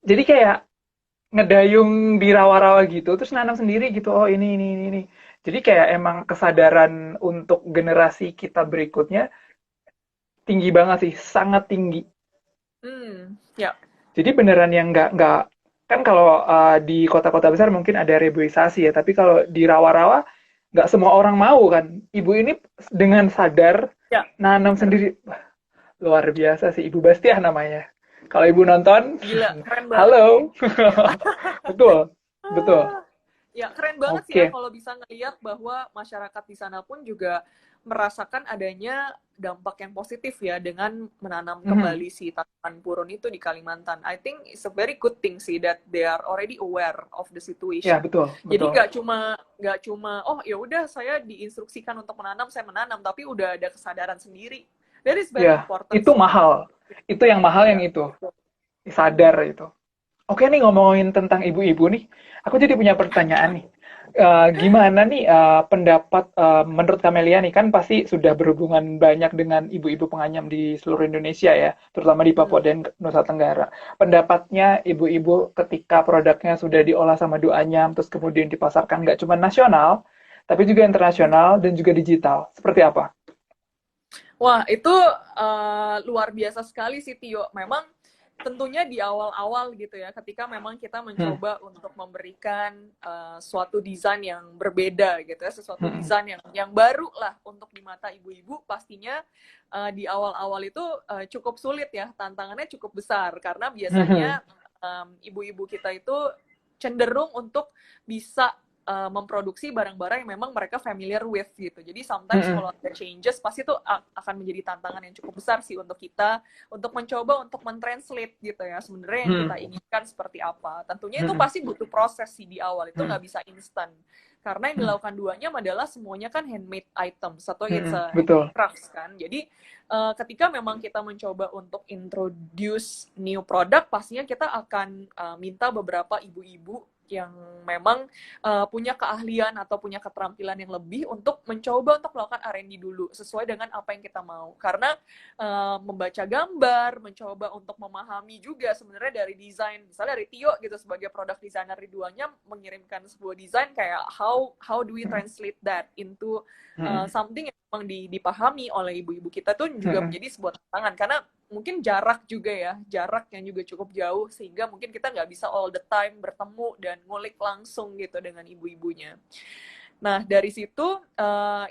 Jadi kayak ngedayung di rawa-rawa gitu, terus nanam sendiri gitu. Oh ini. Jadi kayak emang kesadaran untuk generasi kita berikutnya tinggi banget sih, sangat tinggi. Ya. Jadi beneran yang nggak kan kalau di kota-kota besar mungkin ada reboisasi ya, tapi kalau di rawa-rawa nggak semua orang mau kan. Ibu ini dengan sadar Ya, nanam bener. sendiri. Wah, luar biasa sih, Ibu Bastiah namanya. Kalau ibu nonton, Gila, keren banget sih. halo. Betul, betul. Ah, ya, keren banget sih ya Oke. kalau bisa ngelihat bahwa masyarakat di sana pun juga merasakan adanya dampak yang positif ya dengan menanam Mhm. kembali si tanaman purun itu di Kalimantan. I think it's a very good thing sih that they are already aware of the Ya, situation. betul, Jadi betul. nggak cuma oh ya udah saya diinstruksikan untuk menanam, saya menanam, tapi udah ada kesadaran sendiri. That is very Ya, important itu sih. mahal. Itu yang mahal yang Ya, itu. betul. Sadar itu. Oke nih ngomongin tentang ibu-ibu nih, aku jadi punya pertanyaan nih. Gimana nih pendapat menurut Kamelia nih kan pasti sudah berhubungan banyak dengan ibu-ibu penganyam di seluruh Indonesia ya, terutama di Papua Hmm. dan Nusa Tenggara. Pendapatnya ibu-ibu ketika produknya sudah diolah sama Du Anyam terus kemudian dipasarkan nggak cuma nasional, tapi juga internasional dan juga digital. Seperti apa? Wah, itu luar biasa sekali sih, Tio. Memang tentunya di awal-awal gitu ya, ketika memang kita Hmm, mencoba untuk memberikan suatu desain yang berbeda gitu ya, sesuatu hmm, desain yang baru lah untuk di mata ibu-ibu, pastinya di awal-awal itu cukup sulit ya, tantangannya cukup besar karena hmm, biasanya ibu-ibu kita itu cenderung untuk bisa memproduksi barang-barang yang memang mereka familiar with gitu. Jadi hmm, sometimes hmm, kalau ada changes pasti itu akan menjadi tantangan yang cukup besar sih untuk kita untuk mencoba untuk mentranslate gitu ya sebenarnya yang hmm, kita inginkan seperti apa. Tentunya itu hmm, pasti butuh proses sih di awal, itu hmm, nggak bisa instan. Karena yang hmm, dilakukan duanya adalah semuanya kan handmade items atau it's hmm, a betul. handicrafts kan. Jadi ketika memang kita mencoba untuk introduce new product, pastinya kita akan minta beberapa ibu-ibu yang memang punya keahlian atau punya keterampilan yang lebih untuk mencoba untuk melakukan R&D dulu sesuai dengan apa yang kita mau. Karena membaca gambar, mencoba untuk memahami juga sebenarnya dari desain, misalnya dari Tio gitu sebagai product designer di duanya mengirimkan sebuah desain kayak how do we translate that into Hmm, something yang memang dipahami oleh ibu-ibu kita tuh juga hmm, menjadi sebuah tantangan karena mungkin jarak juga ya, jarak yang juga cukup jauh sehingga mungkin kita nggak bisa all the time bertemu dan ngulik langsung gitu dengan ibu-ibunya. Nah dari situ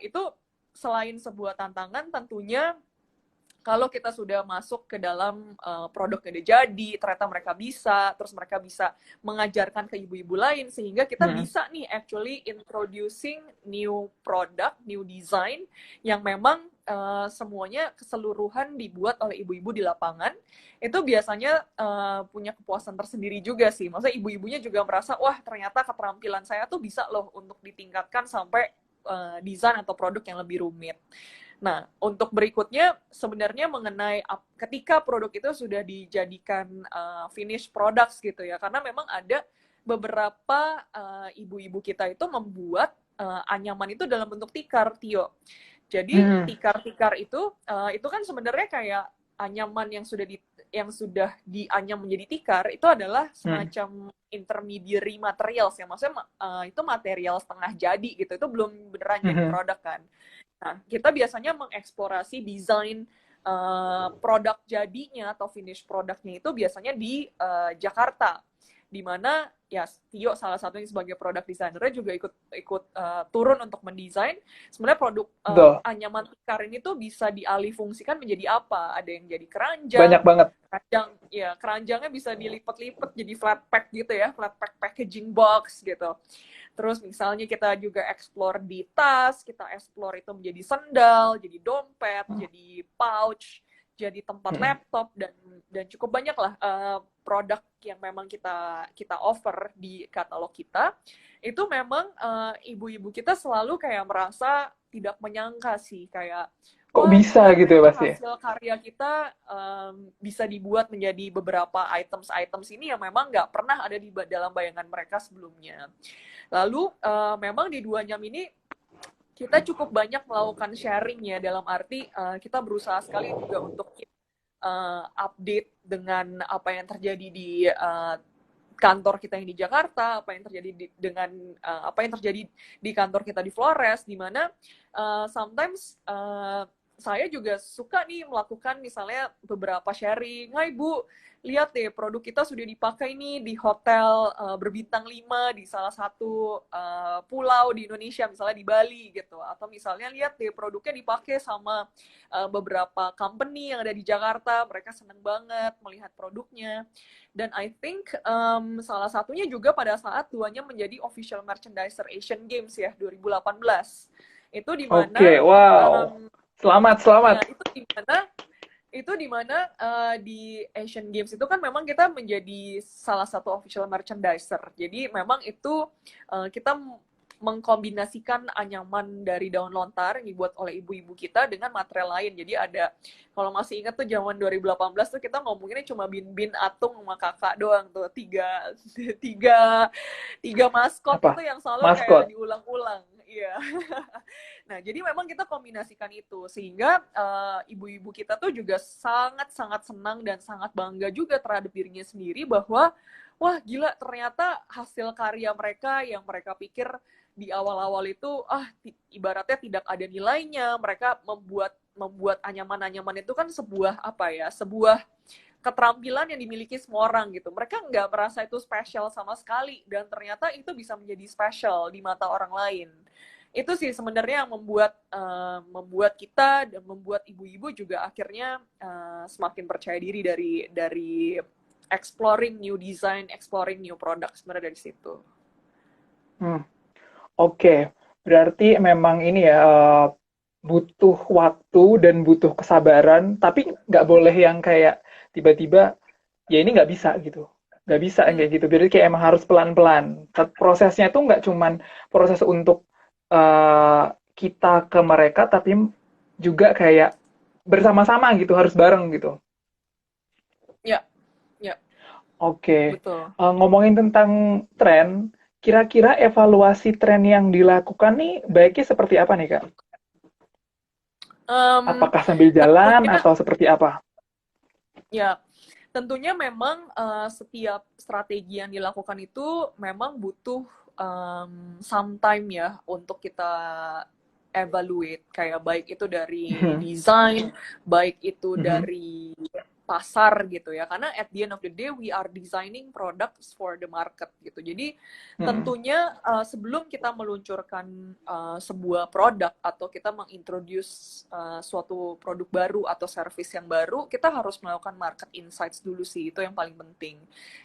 itu selain sebuah tantangan tentunya kalau kita sudah masuk ke dalam produk yang udah jadi, ternyata mereka bisa, terus mereka bisa mengajarkan ke ibu-ibu lain, sehingga kita hmm, bisa nih actually introducing new product, new design, yang memang semuanya keseluruhan dibuat oleh ibu-ibu di lapangan, itu biasanya punya kepuasan tersendiri juga sih. Maksudnya ibu-ibunya juga merasa, wah ternyata keterampilan saya tuh bisa loh untuk ditingkatkan sampai desain atau produk yang lebih rumit. Nah, untuk berikutnya sebenarnya mengenai ketika produk itu sudah dijadikan finish products gitu ya, karena memang ada beberapa ibu-ibu kita itu membuat anyaman itu dalam bentuk tikar, Tio. Jadi hmm, tikar-tikar itu kan sebenarnya kayak anyaman yang sudah dianyam menjadi tikar itu adalah hmm, semacam intermediary materials ya, maksudnya itu material setengah jadi gitu, itu belum beneran jadi hmm, produk kan. Nah, kita biasanya mengeksplorasi desain produk jadinya atau finish produknya itu biasanya di Jakarta. di mana ya Tio salah satunya sebagai produk designer juga ikut ikut turun untuk mendesain sebenarnya produk Betul. anyaman tikar ini tuh bisa dialih fungsikan menjadi apa. Ada yang jadi keranjang, Banyak banget. keranjangnya bisa dilipat-lipat jadi flat pack gitu ya, flat pack packaging box gitu. Terus misalnya kita juga explore di tas, kita explore itu menjadi sendal, jadi dompet, jadi pouch, jadi tempat laptop, dan cukup banyak lah produk yang memang kita offer di katalog kita. Itu memang ibu-ibu kita selalu kayak merasa tidak menyangka sih, kayak Kok wah bisa gila gitu ya ternyata pasti? hasil karya kita bisa dibuat menjadi beberapa items ini yang memang nggak pernah ada di dalam bayangan mereka sebelumnya. Lalu memang di Dua Nyam ini kita cukup banyak melakukan sharing ya, dalam arti kita berusaha sekali juga untuk update dengan apa yang terjadi di kantor kita yang di Jakarta, apa yang terjadi dengan apa yang terjadi di kantor kita di Flores, di mana sometimes saya juga suka nih melakukan misalnya beberapa sharing. Hai Bu, lihat deh produk kita sudah dipakai nih di hotel berbintang 5 di salah satu pulau di Indonesia, misalnya di Bali gitu. Atau misalnya lihat deh produknya dipakai sama beberapa company yang ada di Jakarta, mereka seneng banget melihat produknya. Dan I think salah satunya juga pada saat Duanya menjadi official merchandiser Asian Games ya 2018. Itu di Oke, mana wow. Selamat, selamat. ya itu di mana di Asian Games itu kan memang kita menjadi salah satu official merchandiser. Jadi memang itu kita mengkombinasikan anyaman dari daun lontar yang dibuat oleh ibu-ibu kita dengan material lain. Jadi ada, kalau masih ingat tuh zaman 2018 tuh kita ngomonginnya cuma bin-bin, atung sama kakak doang tuh, tiga tiga tiga maskot itu Apa? yang selalu kayak Maskot. diulang-ulang. Iya. Nah, jadi memang kita kombinasikan itu sehingga ibu-ibu kita tuh juga sangat-sangat senang dan sangat bangga juga terhadap dirinya sendiri bahwa wah gila ternyata hasil karya mereka yang mereka pikir di awal-awal itu ibaratnya tidak ada nilainya. Mereka membuat anyaman-anyaman itu kan sebuah apa ya? Sebuah keterampilan yang dimiliki semua orang gitu. Mereka nggak merasa itu spesial sama sekali dan ternyata itu bisa menjadi spesial di mata orang lain. Itu sih sebenarnya yang membuat kita dan membuat ibu-ibu juga akhirnya semakin percaya diri dari exploring new design, exploring new product sebenarnya dari situ. Hmm. Oke, berarti memang ini ya butuh waktu dan butuh kesabaran, tapi nggak boleh yang kayak tiba-tiba ya ini nggak bisa gitu, nggak bisa yang kayak gitu. Berarti kayak emang harus pelan-pelan. Prosesnya tuh nggak cuman proses untuk eh, kita ke mereka, tapi juga kayak bersama-sama gitu, harus bareng gitu. Ya, ya, Oke, betul. ngomongin tentang tren, kira-kira evaluasi tren yang dilakukan nih baiknya seperti apa nih Kak? Um, Apakah sambil jalan tentunya atau seperti apa? ya tentunya memang setiap strategi yang dilakukan itu memang butuh some time ya untuk kita evaluate, kayak baik itu dari desain, baik itu Mhm. dari pasar gitu ya, karena at the end of the day we are designing products for the market gitu. Jadi Mhm. tentunya sebelum kita meluncurkan sebuah produk atau kita mengintroduce suatu produk baru atau service yang baru, kita harus melakukan market insights dulu sih, itu yang paling penting.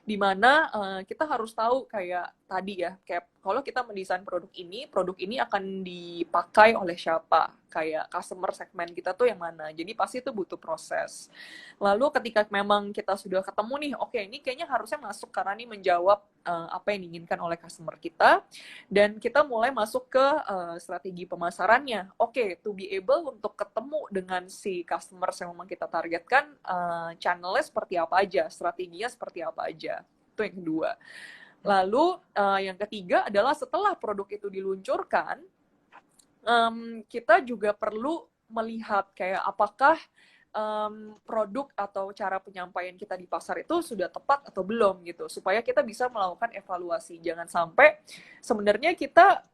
Dimana kita harus tahu kayak tadi ya, kayak kalau kita mendesain produk ini akan dipakai oleh siapa, kayak customer segmen kita tuh yang mana. Jadi pasti itu butuh proses. Lalu ketika memang kita sudah ketemu nih, oke ini kayaknya harusnya masuk karena ini menjawab apa yang diinginkan oleh customer kita, dan kita mulai masuk ke strategi pemasarannya. Oke, to be able untuk ketemu dengan si customer yang memang kita targetkan, channelnya seperti apa aja, strateginya seperti apa aja. Itu yang kedua. Lalu yang ketiga adalah setelah produk itu diluncurkan, kita juga perlu melihat kayak apakah produk atau cara penyampaian kita di pasar itu sudah tepat atau belum gitu, supaya kita bisa melakukan evaluasi. Jangan sampai sebenarnya kita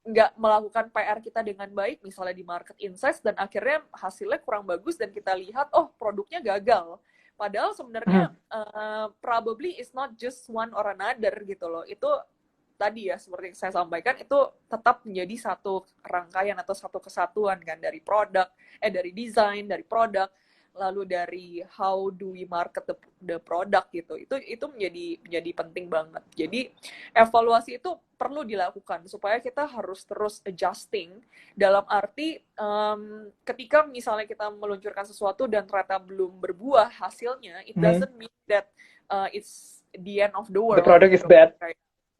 nggak melakukan PR kita dengan baik, misalnya di market insights, dan akhirnya hasilnya kurang bagus dan kita lihat, oh produknya gagal. Padahal sebenarnya probably is not just one or another gitu loh. Itu tadi ya seperti yang saya sampaikan itu tetap menjadi satu rangkaian atau satu kesatuan kan dari produk, dari desain, dari produk, lalu dari how do we market the product gitu. Itu menjadi penting banget. Jadi evaluasi itu perlu dilakukan supaya kita harus terus adjusting dalam arti ketika misalnya kita meluncurkan sesuatu dan ternyata belum berbuah hasilnya, it doesn't mean that it's the end of the The world product is gitu. bad.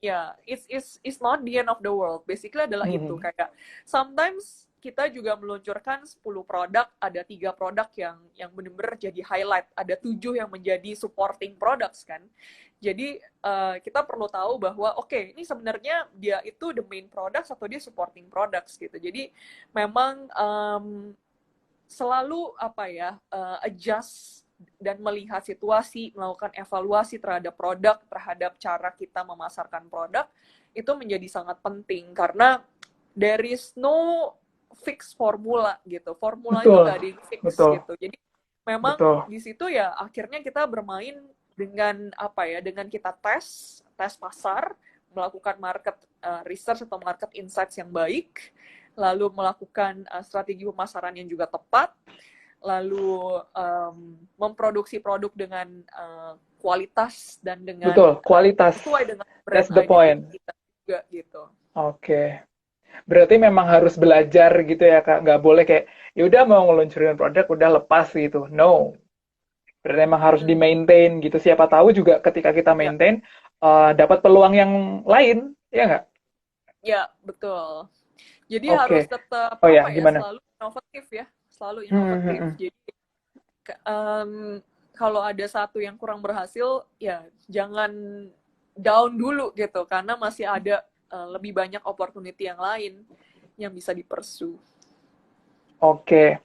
Ya, it's not the end of the world. Basically adalah itu kayak sometimes kita juga meluncurkan 10 produk, ada 3 produk yang benar-benar jadi highlight, ada 7 yang menjadi supporting products kan. Jadi kita perlu tahu bahwa oke, ini sebenarnya dia itu the main products atau dia supporting products gitu. Jadi memang selalu adjust dan melihat situasi, melakukan evaluasi terhadap produk, terhadap cara kita memasarkan produk, itu menjadi sangat penting. Karena there is no fix formula gitu. Formula itu nggak ada yang fix gitu. Jadi memang di situ ya akhirnya kita bermain dengan dengan kita tes pasar, melakukan market research atau market insights yang baik, lalu melakukan strategi pemasaran yang juga tepat, lalu memproduksi produk dengan kualitas dan dengan kualitas sesuai dengan brand identity kita juga gitu. Oke. Berarti memang harus belajar gitu ya Kak, nggak boleh kayak ya udah mau ngeluncurin produk udah lepas gitu. No. Berarti memang harus di-maintain gitu. Siapa tahu juga ketika kita maintain dapat peluang yang lain, ya nggak? Ya, betul. Jadi harus tetap selalu inovatif ya. Selalu inovatif. Jadi kalau ada satu yang kurang berhasil, ya jangan down dulu gitu, karena masih ada lebih banyak opportunity yang lain yang bisa di-pursue. Oke.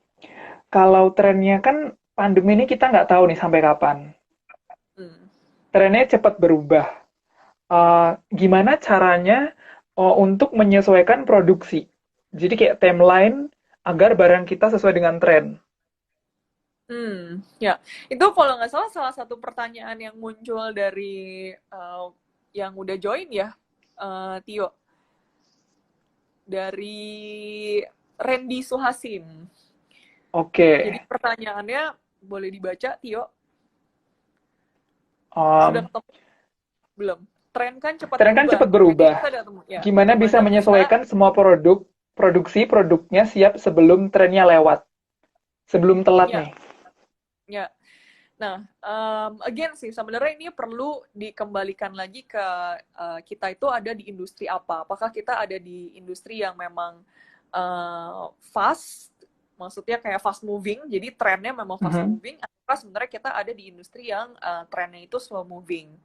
Kalau trennya kan pandemi ini kita nggak tahu nih sampai kapan. Trennya cepat berubah. Gimana caranya untuk menyesuaikan produksi? Jadi kayak timeline agar barang kita sesuai dengan tren. Ya, itu kalau nggak salah satu pertanyaan yang muncul dari yang udah join ya, Tio. Dari Randy Suhasim. Oke. Jadi pertanyaannya boleh dibaca, Tio? Sudah ketemu? Belum. Tren kan cepat berubah. Ya, gimana bisa menyesuaikan semua produknya siap sebelum trennya lewat? Sebelum telat nih. Ya. Nah, again sih sebenarnya ini perlu dikembalikan lagi ke kita itu ada di industri apa. Apakah kita ada di industri yang memang fast, maksudnya kayak fast moving, jadi trennya memang fast moving, atau sebenarnya kita ada di industri yang trennya itu slow moving.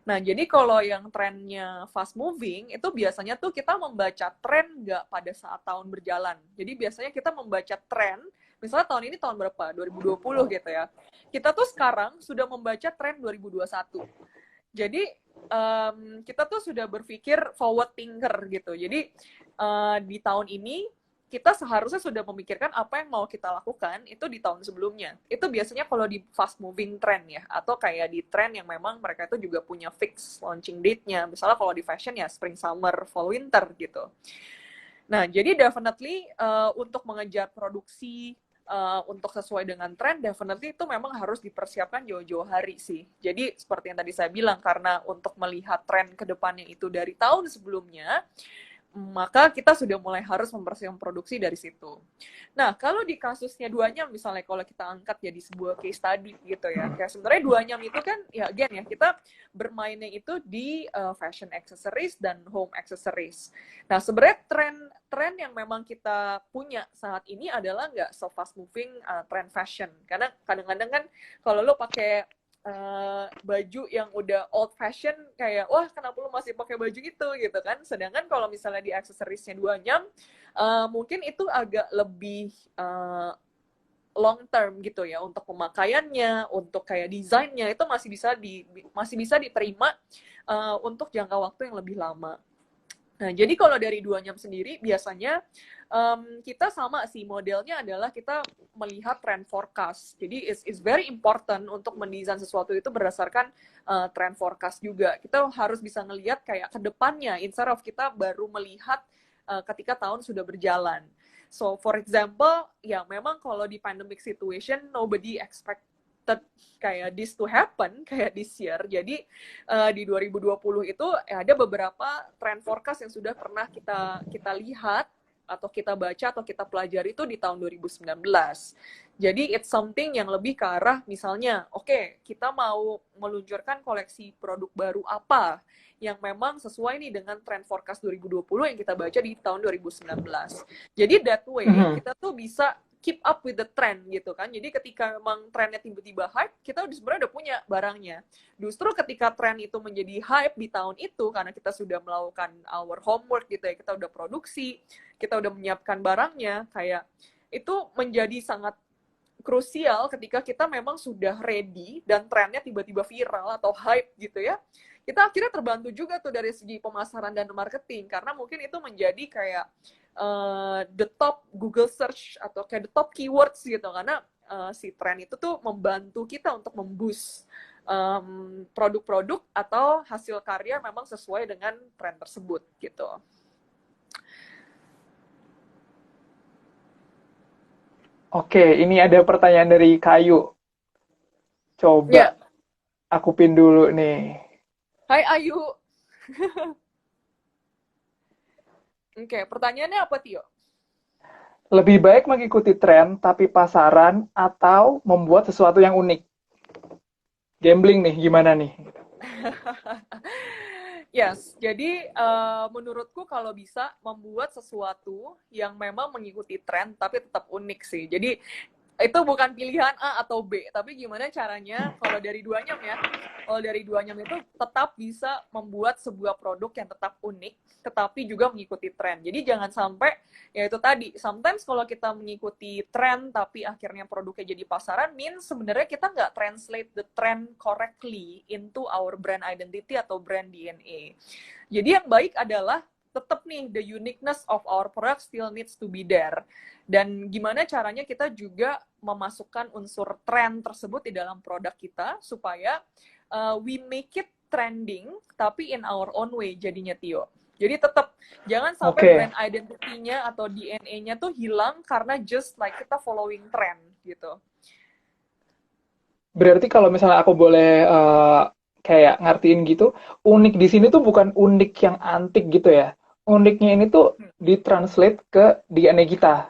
Nah, jadi kalau yang trennya fast moving, itu biasanya tuh kita membaca tren nggak pada saat tahun berjalan. Jadi biasanya kita membaca tren, misalnya tahun ini tahun berapa? 2020 gitu ya. Kita tuh sekarang sudah membaca tren 2021. Jadi kita tuh sudah berpikir forward thinker gitu. Jadi di tahun ini kita seharusnya sudah memikirkan apa yang mau kita lakukan itu di tahun sebelumnya. Itu biasanya kalau di fast moving trend ya, atau kayak di trend yang memang mereka itu juga punya fix launching date-nya. Misalnya kalau di fashion ya spring, summer, fall, winter gitu. Nah, jadi definitely untuk mengejar produksi, untuk sesuai dengan tren, definitely itu memang harus dipersiapkan jauh-jauh hari sih. Jadi seperti yang tadi saya bilang, karena untuk melihat tren ke depannya itu dari tahun sebelumnya, maka kita sudah mulai harus mempersiapkan produksi dari situ. Nah, kalau di kasusnya Duanyam, misalnya kalau kita angkat jadi sebuah case study gitu ya, kayak sebenarnya Duanyam itu kan, ya again ya, kita bermainnya itu di fashion accessories dan home accessories. Nah, sebenarnya tren yang memang kita punya saat ini adalah nggak so fast moving trend fashion. Karena kadang-kadang kan kalau lo pakai baju yang udah old fashion, kayak wah kenapa lu masih pakai baju itu gitu kan. Sedangkan kalau misalnya di aksesoriesnya Duanyam, mungkin itu agak lebih long term gitu ya, untuk pemakaiannya, untuk kayak desainnya itu masih bisa diterima untuk jangka waktu yang lebih lama. Nah, jadi kalau dari Dua Nyam sendiri, biasanya kita sama sih, modelnya adalah kita melihat trend forecast. Jadi, it's very important untuk mendesain sesuatu itu berdasarkan trend forecast juga. Kita harus bisa ngelihat kayak ke depannya, instead of kita baru melihat ketika tahun sudah berjalan. So, for example, ya memang kalau di pandemic situation, nobody expect kayak this to happen kayak this year. Jadi di 2020 itu ada beberapa trend forecast yang sudah pernah kita lihat atau kita baca atau kita pelajari itu di tahun 2019. Jadi it's something yang lebih ke arah misalnya, oke, kita mau meluncurkan koleksi produk baru apa yang memang sesuai nih dengan trend forecast 2020 yang kita baca di tahun 2019. Jadi that way kita tuh bisa keep up with the trend gitu kan. Jadi ketika memang trennya tiba-tiba hype, kita sebenarnya udah punya barangnya. Justru ketika tren itu menjadi hype di tahun itu, karena kita sudah melakukan our homework gitu ya, kita udah produksi, kita udah menyiapkan barangnya, kayak itu menjadi sangat krusial ketika kita memang sudah ready dan trennya tiba-tiba viral atau hype gitu ya. Kita akhirnya terbantu juga tuh dari segi pemasaran dan marketing, karena mungkin itu menjadi kayak the top Google search atau kayak the top keywords gitu, karena si tren itu tuh membantu kita untuk memboost produk-produk atau hasil karya memang sesuai dengan tren tersebut gitu. Oke, ini ada pertanyaan dari Kayu. Ya, Coba aku pin dulu nih. Hai Ayu. Oke, pertanyaannya apa Tio? Lebih baik mengikuti tren tapi pasaran atau membuat sesuatu yang unik? Gambling nih, gimana nih? Yes, jadi menurutku kalau bisa membuat sesuatu yang memang mengikuti tren tapi tetap unik sih. Jadi itu bukan pilihan A atau B, tapi gimana caranya kalau dari Dua Nyam ya. Kalau dari Dua Nyam itu tetap bisa membuat sebuah produk yang tetap unik, tetapi juga mengikuti tren. Jadi jangan sampai, ya itu tadi, sometimes kalau kita mengikuti tren, tapi akhirnya produknya jadi pasaran, means sebenarnya kita nggak translate the trend correctly into our brand identity atau brand DNA. Jadi yang baik adalah tetap nih, the uniqueness of our product still needs to be there. Dan gimana caranya kita juga memasukkan unsur tren tersebut di dalam produk kita, supaya we make it trending, tapi in our own way jadinya Tio. Jadi tetap jangan sampai brand identity-nya atau DNA-nya tuh hilang karena just like kita following trend gitu. Berarti kalau misalnya aku boleh kayak ngertiin gitu, unik di sini tuh bukan unik yang antik gitu ya. Uniknya ini tuh ditranslate ke DNA kita.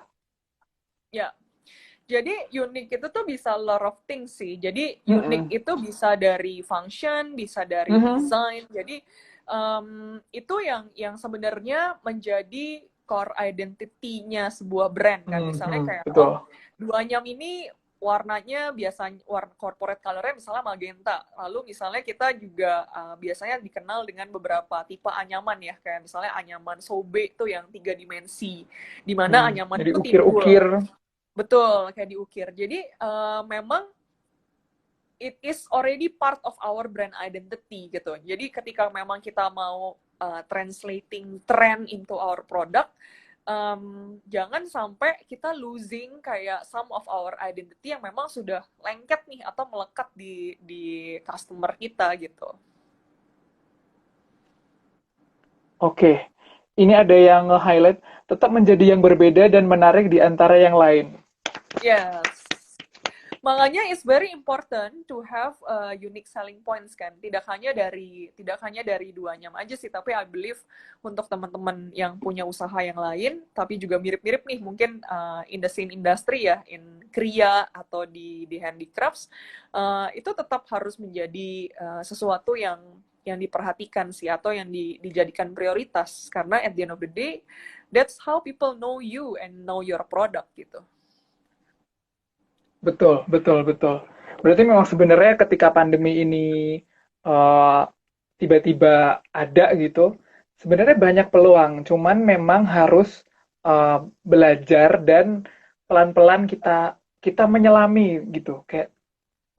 Ya, jadi unik itu tuh bisa a lot of things sih. Jadi unik itu bisa dari function, bisa dari design. Jadi itu yang sebenarnya menjadi core identity-nya sebuah brand kan. Misalnya kayak Dua Nyam ini warnanya biasanya warna corporate color-nya misalnya magenta. Lalu misalnya kita juga biasanya dikenal dengan beberapa tipe anyaman ya, kayak misalnya anyaman sobe tuh yang 3 dimensi, di mana anyaman itu timbul. Betul, kayak diukir. Jadi memang it is already part of our brand identity gitu. Jadi ketika memang kita mau translating trend into our product, jangan sampai kita losing kayak some of our identity yang memang sudah lengket nih atau melekat di customer kita gitu. Oke, ini ada yang nge-highlight tetap menjadi yang berbeda dan menarik di antara yang lain. Yes. Makanya it's very important to have unique selling points kan. Tidak hanya dari Dua Nyam aja sih, tapi I believe untuk teman-teman yang punya usaha yang lain, tapi juga mirip-mirip nih mungkin in the same industry ya, in kriya atau di handicrafts, itu tetap harus menjadi sesuatu yang diperhatikan sih, atau yang dijadikan prioritas, karena at the end of the day that's how people know you and know your product gitu. Betul. Berarti memang sebenarnya ketika pandemi ini tiba-tiba ada gitu, sebenarnya banyak peluang. Cuman memang harus belajar dan pelan-pelan kita menyelami gitu. Kayak,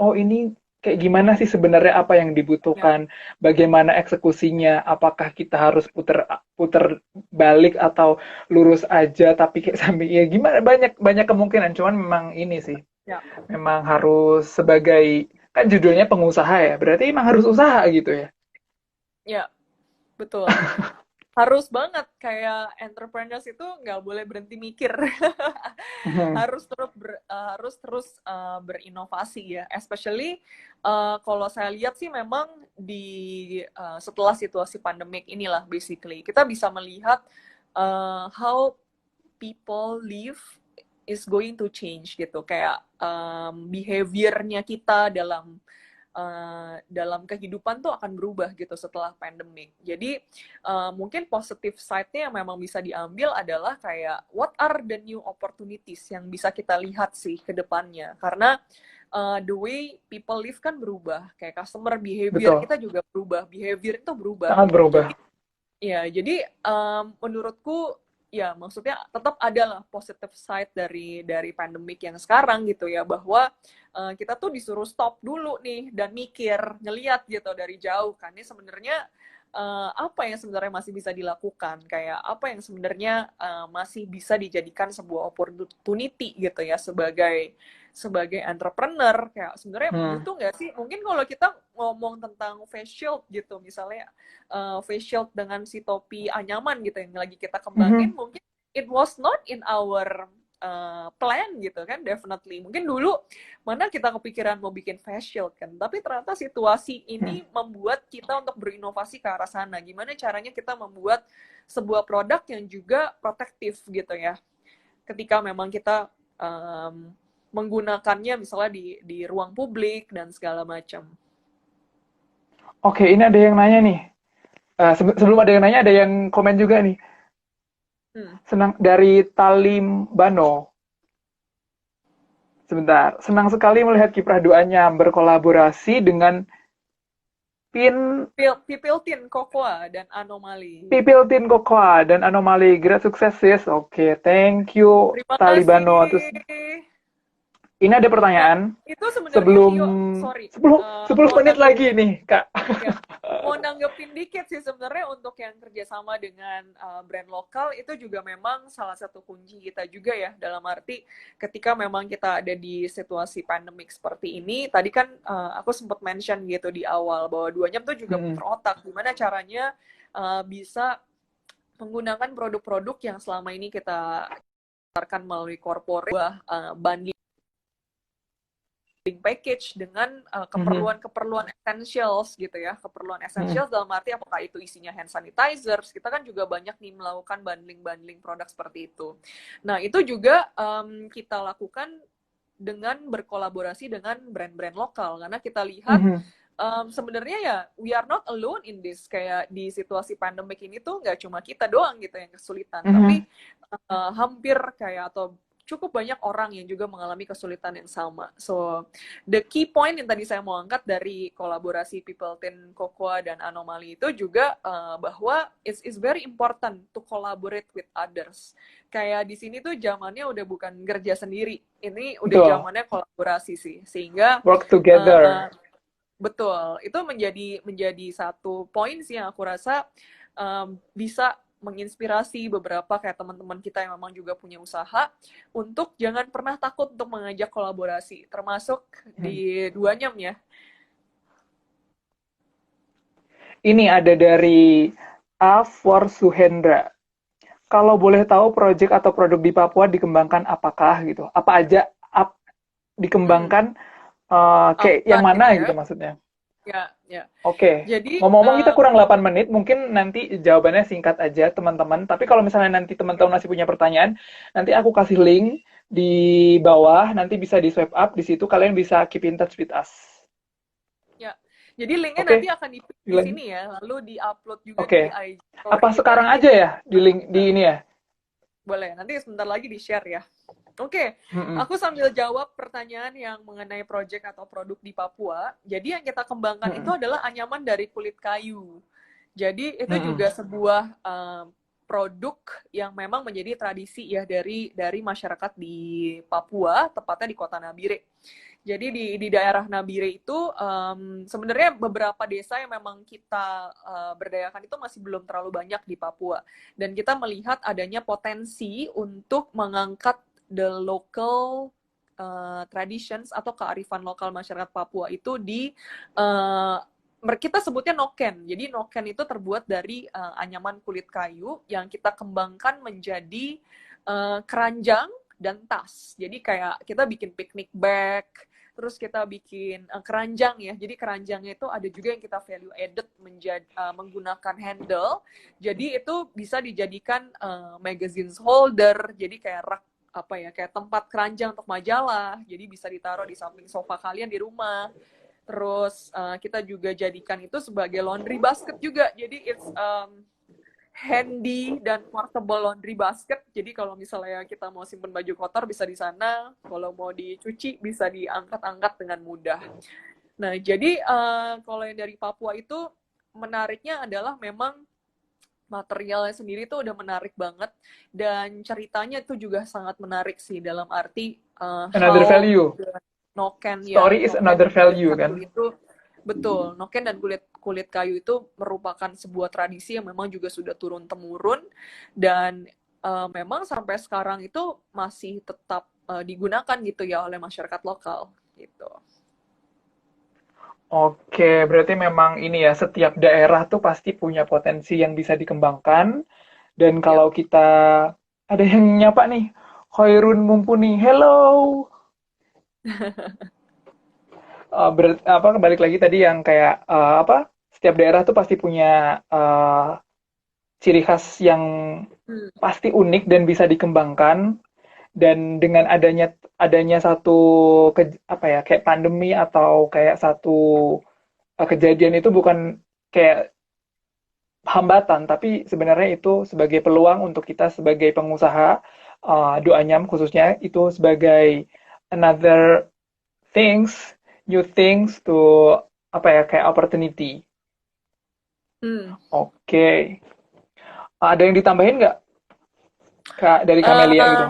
oh ini kayak gimana sih sebenarnya apa yang Ya, dibutuhkan, bagaimana eksekusinya, apakah kita harus puter puter balik atau lurus aja tapi kayak samping ya gimana, banyak banyak kemungkinan, cuman memang ini sih, ya, memang harus sebagai, kan judulnya pengusaha ya, berarti emang harus usaha gitu ya. ya, betul. Harus banget kayak entrepreneurs itu nggak boleh berhenti mikir. Harus terus berinovasi ya, especially kalau saya lihat sih memang setelah situasi pandemik inilah basically kita bisa melihat how people live is going to change gitu, kayak behaviornya kita dalam kehidupan tuh akan berubah gitu setelah pandemic. Jadi mungkin positive side-nya yang memang bisa diambil adalah kayak what are the new opportunities yang bisa kita lihat sih ke depannya. Karena the way people live kan berubah, kayak customer behavior Betul, kita juga berubah, behavior itu berubah. sangat berubah. Jadi ya, jadi menurutku ya maksudnya tetap adalah positive side dari pandemik yang sekarang gitu ya, bahwa kita tuh disuruh stop dulu nih dan mikir, ngeliat gitu dari jauh kan ini sebenarnya apa yang sebenarnya masih bisa dilakukan, kayak apa yang sebenarnya masih bisa dijadikan sebuah opportunity gitu ya sebagai sebagai entrepreneur, kayak sebenarnya Hmm. butuh nggak sih, mungkin kalau kita ngomong tentang face shield gitu misalnya, face shield dengan si topi anyaman gitu yang lagi kita Mhm. kembangin, mungkin it was not in our plan gitu kan, definitely mungkin dulu mana kita kepikiran mau bikin face shield kan, tapi ternyata situasi Hmm. ini membuat kita untuk berinovasi ke arah sana, gimana caranya kita membuat sebuah produk yang juga protektif gitu ya ketika memang kita menggunakannya misalnya di ruang publik dan segala macam. Oke, ini ada yang nanya nih. Sebelum ada yang nanya, ada yang komen juga nih. Hmm. Senang dari Talimbano. Sebentar. Senang sekali melihat kiprah doanya berkolaborasi dengan Pin People Tin Cocoa dan Anomali. Pipil Tin Kokoa dan Anomali. Great sukses, sis. Oke, thank you Terima kasih. Talibano. Terus ini ada Nah, pertanyaan itu sebenarnya sebelum Vio, sorry, 10 10 mau menit lagi nanggepin, nih, Kak. ya, mau nanggepin dikit sih sebenarnya untuk yang kerjasama dengan brand lokal itu juga memang salah satu kunci kita juga ya, dalam arti ketika memang kita ada di situasi pandemik seperti ini, tadi kan aku sempat mention gitu di awal bahwa duanya tuh juga Mm-mm. putar otak gimana caranya bisa menggunakan produk-produk yang selama ini kita tawarkan melalui corporate, bundling package dengan Mhm. keperluan-keperluan essentials gitu ya, keperluan Mhm. essentials dalam arti apakah itu isinya hand sanitizers, kita kan juga banyak nih melakukan bundling-bundling produk seperti itu. Nah itu juga kita lakukan dengan berkolaborasi dengan brand-brand lokal, karena kita lihat Mhm. sebenarnya ya we are not alone in this, kayak di situasi pandemik ini tuh nggak cuma kita doang gitu yang kesulitan, Mhm. tapi hampir kayak atau cukup banyak orang yang juga mengalami kesulitan yang sama. So the key point yang tadi saya mau angkat dari kolaborasi People Tin Cocoa dan Anomali itu juga bahwa it's very important to collaborate with others. Kayak di sini tuh zamannya udah bukan kerja sendiri, ini udah Betul. zamannya kolaborasi sih, sehingga Work uh, together. betul, itu menjadi satu poin sih yang aku rasa bisa menginspirasi beberapa kayak teman-teman kita yang memang juga punya usaha untuk jangan pernah takut untuk mengajak kolaborasi, termasuk Hmm. di Duanyam ya. Ini ada dari A for Suhendra. Kalau boleh tahu proyek atau produk di Papua dikembangkan apakah gitu? Apa aja Hmm, dikembangkan, kayak apa yang gitu mana ya? gitu maksudnya? Ya, ya. Oke. Jadi Ngomong-ngomong kita kurang untuk 8 menit, mungkin nanti jawabannya singkat aja teman-teman. Tapi kalau misalnya nanti teman-teman masih punya pertanyaan, nanti aku kasih link di bawah, nanti bisa di swipe up di situ kalian bisa keep in touch with us. ya, jadi linknya nanti Oke? akan di Dilan- sini ya, lalu di-upload juga Oke. di IG Apa story kita sekarang nanti aja ya di akan link di kita. ini ya? Boleh, nanti sebentar lagi di-share ya. Oke, Mm-mm. aku sambil jawab pertanyaan yang mengenai project atau produk di Papua. Jadi yang kita kembangkan itu Mm-mm. adalah anyaman dari kulit kayu. Jadi itu Mm-mm. juga sebuah produk yang memang menjadi tradisi ya dari masyarakat di Papua, tepatnya di Kota Nabire. Jadi di daerah Nabire itu sebenarnya beberapa desa yang memang kita berdayakan itu masih belum terlalu banyak di Papua. Dan kita melihat adanya potensi untuk mengangkat the local traditions atau kearifan lokal masyarakat Papua itu di kita sebutnya noken. Jadi noken itu terbuat dari anyaman kulit kayu yang kita kembangkan menjadi keranjang dan tas. Jadi kayak kita bikin picnic bag, terus kita bikin keranjang ya. Jadi keranjangnya itu ada juga yang kita value added menggunakan handle. Jadi itu bisa dijadikan magazines holder. Jadi kayak rak kayak tempat keranjang untuk majalah. Jadi bisa ditaruh di samping sofa kalian di rumah. Terus kita juga jadikan itu sebagai laundry basket juga. Jadi it's handy dan portable laundry basket. Jadi kalau misalnya kita mau simpen baju kotor bisa di sana, kalau mau dicuci bisa diangkat-angkat dengan mudah. Nah, jadi kalau yang dari Papua itu menariknya adalah memang materialnya sendiri tuh udah menarik banget dan ceritanya itu juga sangat menarik sih dalam arti Another how value. noken ya, Story is noken another dan kulit value kayu kan. itu betul, noken dan kulit kayu itu merupakan sebuah tradisi yang memang juga sudah turun temurun dan memang sampai sekarang itu masih tetap digunakan gitu ya oleh masyarakat lokal gitu. Oke, berarti memang ini ya, setiap daerah tuh pasti punya potensi yang bisa dikembangkan. Dan Yep. kalau kita ada yang nyapa nih, Khairun Mumpuni, hello. Balik lagi tadi yang kayak setiap daerah tuh pasti punya ciri khas yang Hmm. pasti unik dan bisa dikembangkan. Dan dengan adanya satu kayak pandemi atau kayak satu kejadian itu bukan kayak hambatan, tapi sebenarnya itu sebagai peluang untuk kita sebagai pengusaha Doanyam khususnya itu sebagai another things, new things to kayak opportunity. Hmm. Oke. Ada yang ditambahin nggak Kak dari Kamelia gitu?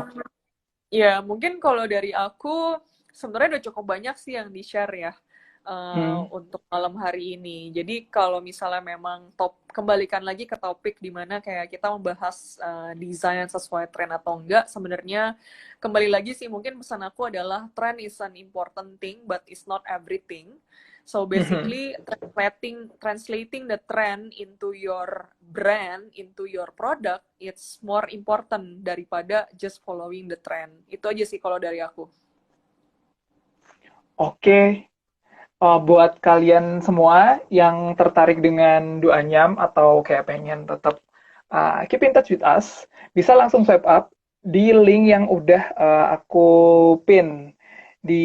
Ya, mungkin kalau dari aku sebenarnya udah cukup banyak sih yang di-share ya Hmm. untuk malam hari ini. Jadi kalau misalnya memang kembalikan lagi ke topik di mana kayak kita membahas desain sesuai tren atau enggak, sebenarnya kembali lagi sih mungkin pesan aku adalah trend is an important thing but it's not everything. So basically translating the trend into your brand, into your product, it's more important daripada just following the trend. Itu aja sih kalau dari aku. Oke. Buat kalian semua yang tertarik dengan Doanyam atau kayak pengen tetap keep in touch with us, bisa langsung swipe up di link yang udah aku pin di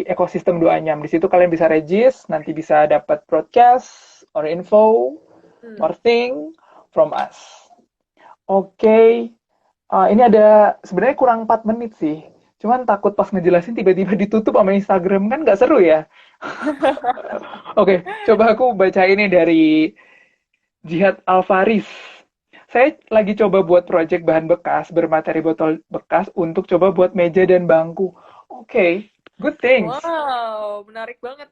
ekosistem Doanyam. Di situ kalian bisa regis, nanti bisa dapat broadcast or info Hmm. or thing from us. Oke. Ini ada sebenarnya kurang 4 menit sih. Cuman takut pas ngejelasin tiba-tiba ditutup sama Instagram kan nggak seru ya. Oke, coba aku baca ini dari Jihad Alfaris. Saya lagi coba buat project bahan bekas bermateri botol bekas untuk coba buat meja dan bangku. Oke, good things. Wow, menarik banget.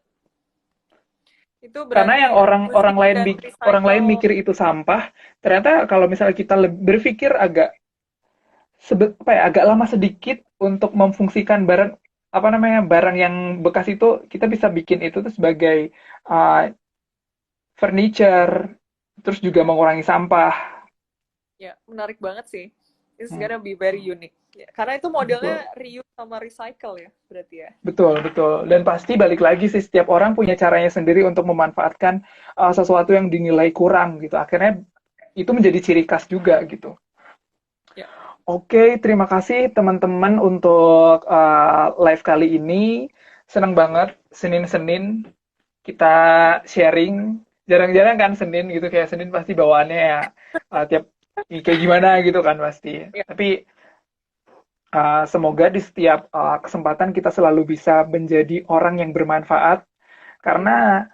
Itu Karena berarti yang orang orang reusing lain dan orang lain recycle. mikir itu sampah, ternyata kalau misalnya kita berpikir agak agak lama sedikit untuk memfungsikan barang barang yang bekas itu kita bisa bikin itu tuh sebagai uh, furniture, terus juga mengurangi sampah. Ya, menarik banget sih. It's Hmm, gonna be very unique. Ya, karena itu betul, modelnya reuse sama recycle ya, berarti ya. betul, betul. Dan pasti balik lagi sih setiap orang punya caranya sendiri untuk memanfaatkan sesuatu yang dinilai kurang gitu. Akhirnya itu menjadi ciri khas juga gitu. Ya. Oke, terima kasih teman-teman untuk live kali ini. Senang banget Senin-Senin kita sharing. Jarang-jarang kan Senin gitu, kayak Senin pasti bawaannya ya tiap kayak gimana gitu kan pasti. Ya. Tapi semoga di setiap kesempatan kita selalu bisa menjadi orang yang bermanfaat karena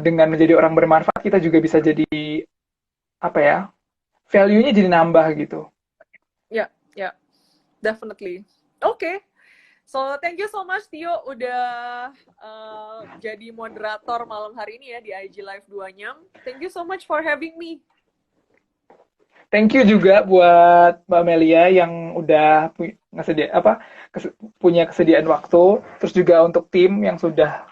dengan menjadi orang bermanfaat kita juga bisa jadi apa ya, value-nya jadi nambah gitu. Ya, ya, definitely. Oke. So, thank you so much Tio udah jadi moderator malam hari ini ya di IG Live 2 Nyam. Thank you so much for having me. Thank you juga buat Mbak Melia yang udah punya kesediaan waktu, terus juga untuk tim yang sudah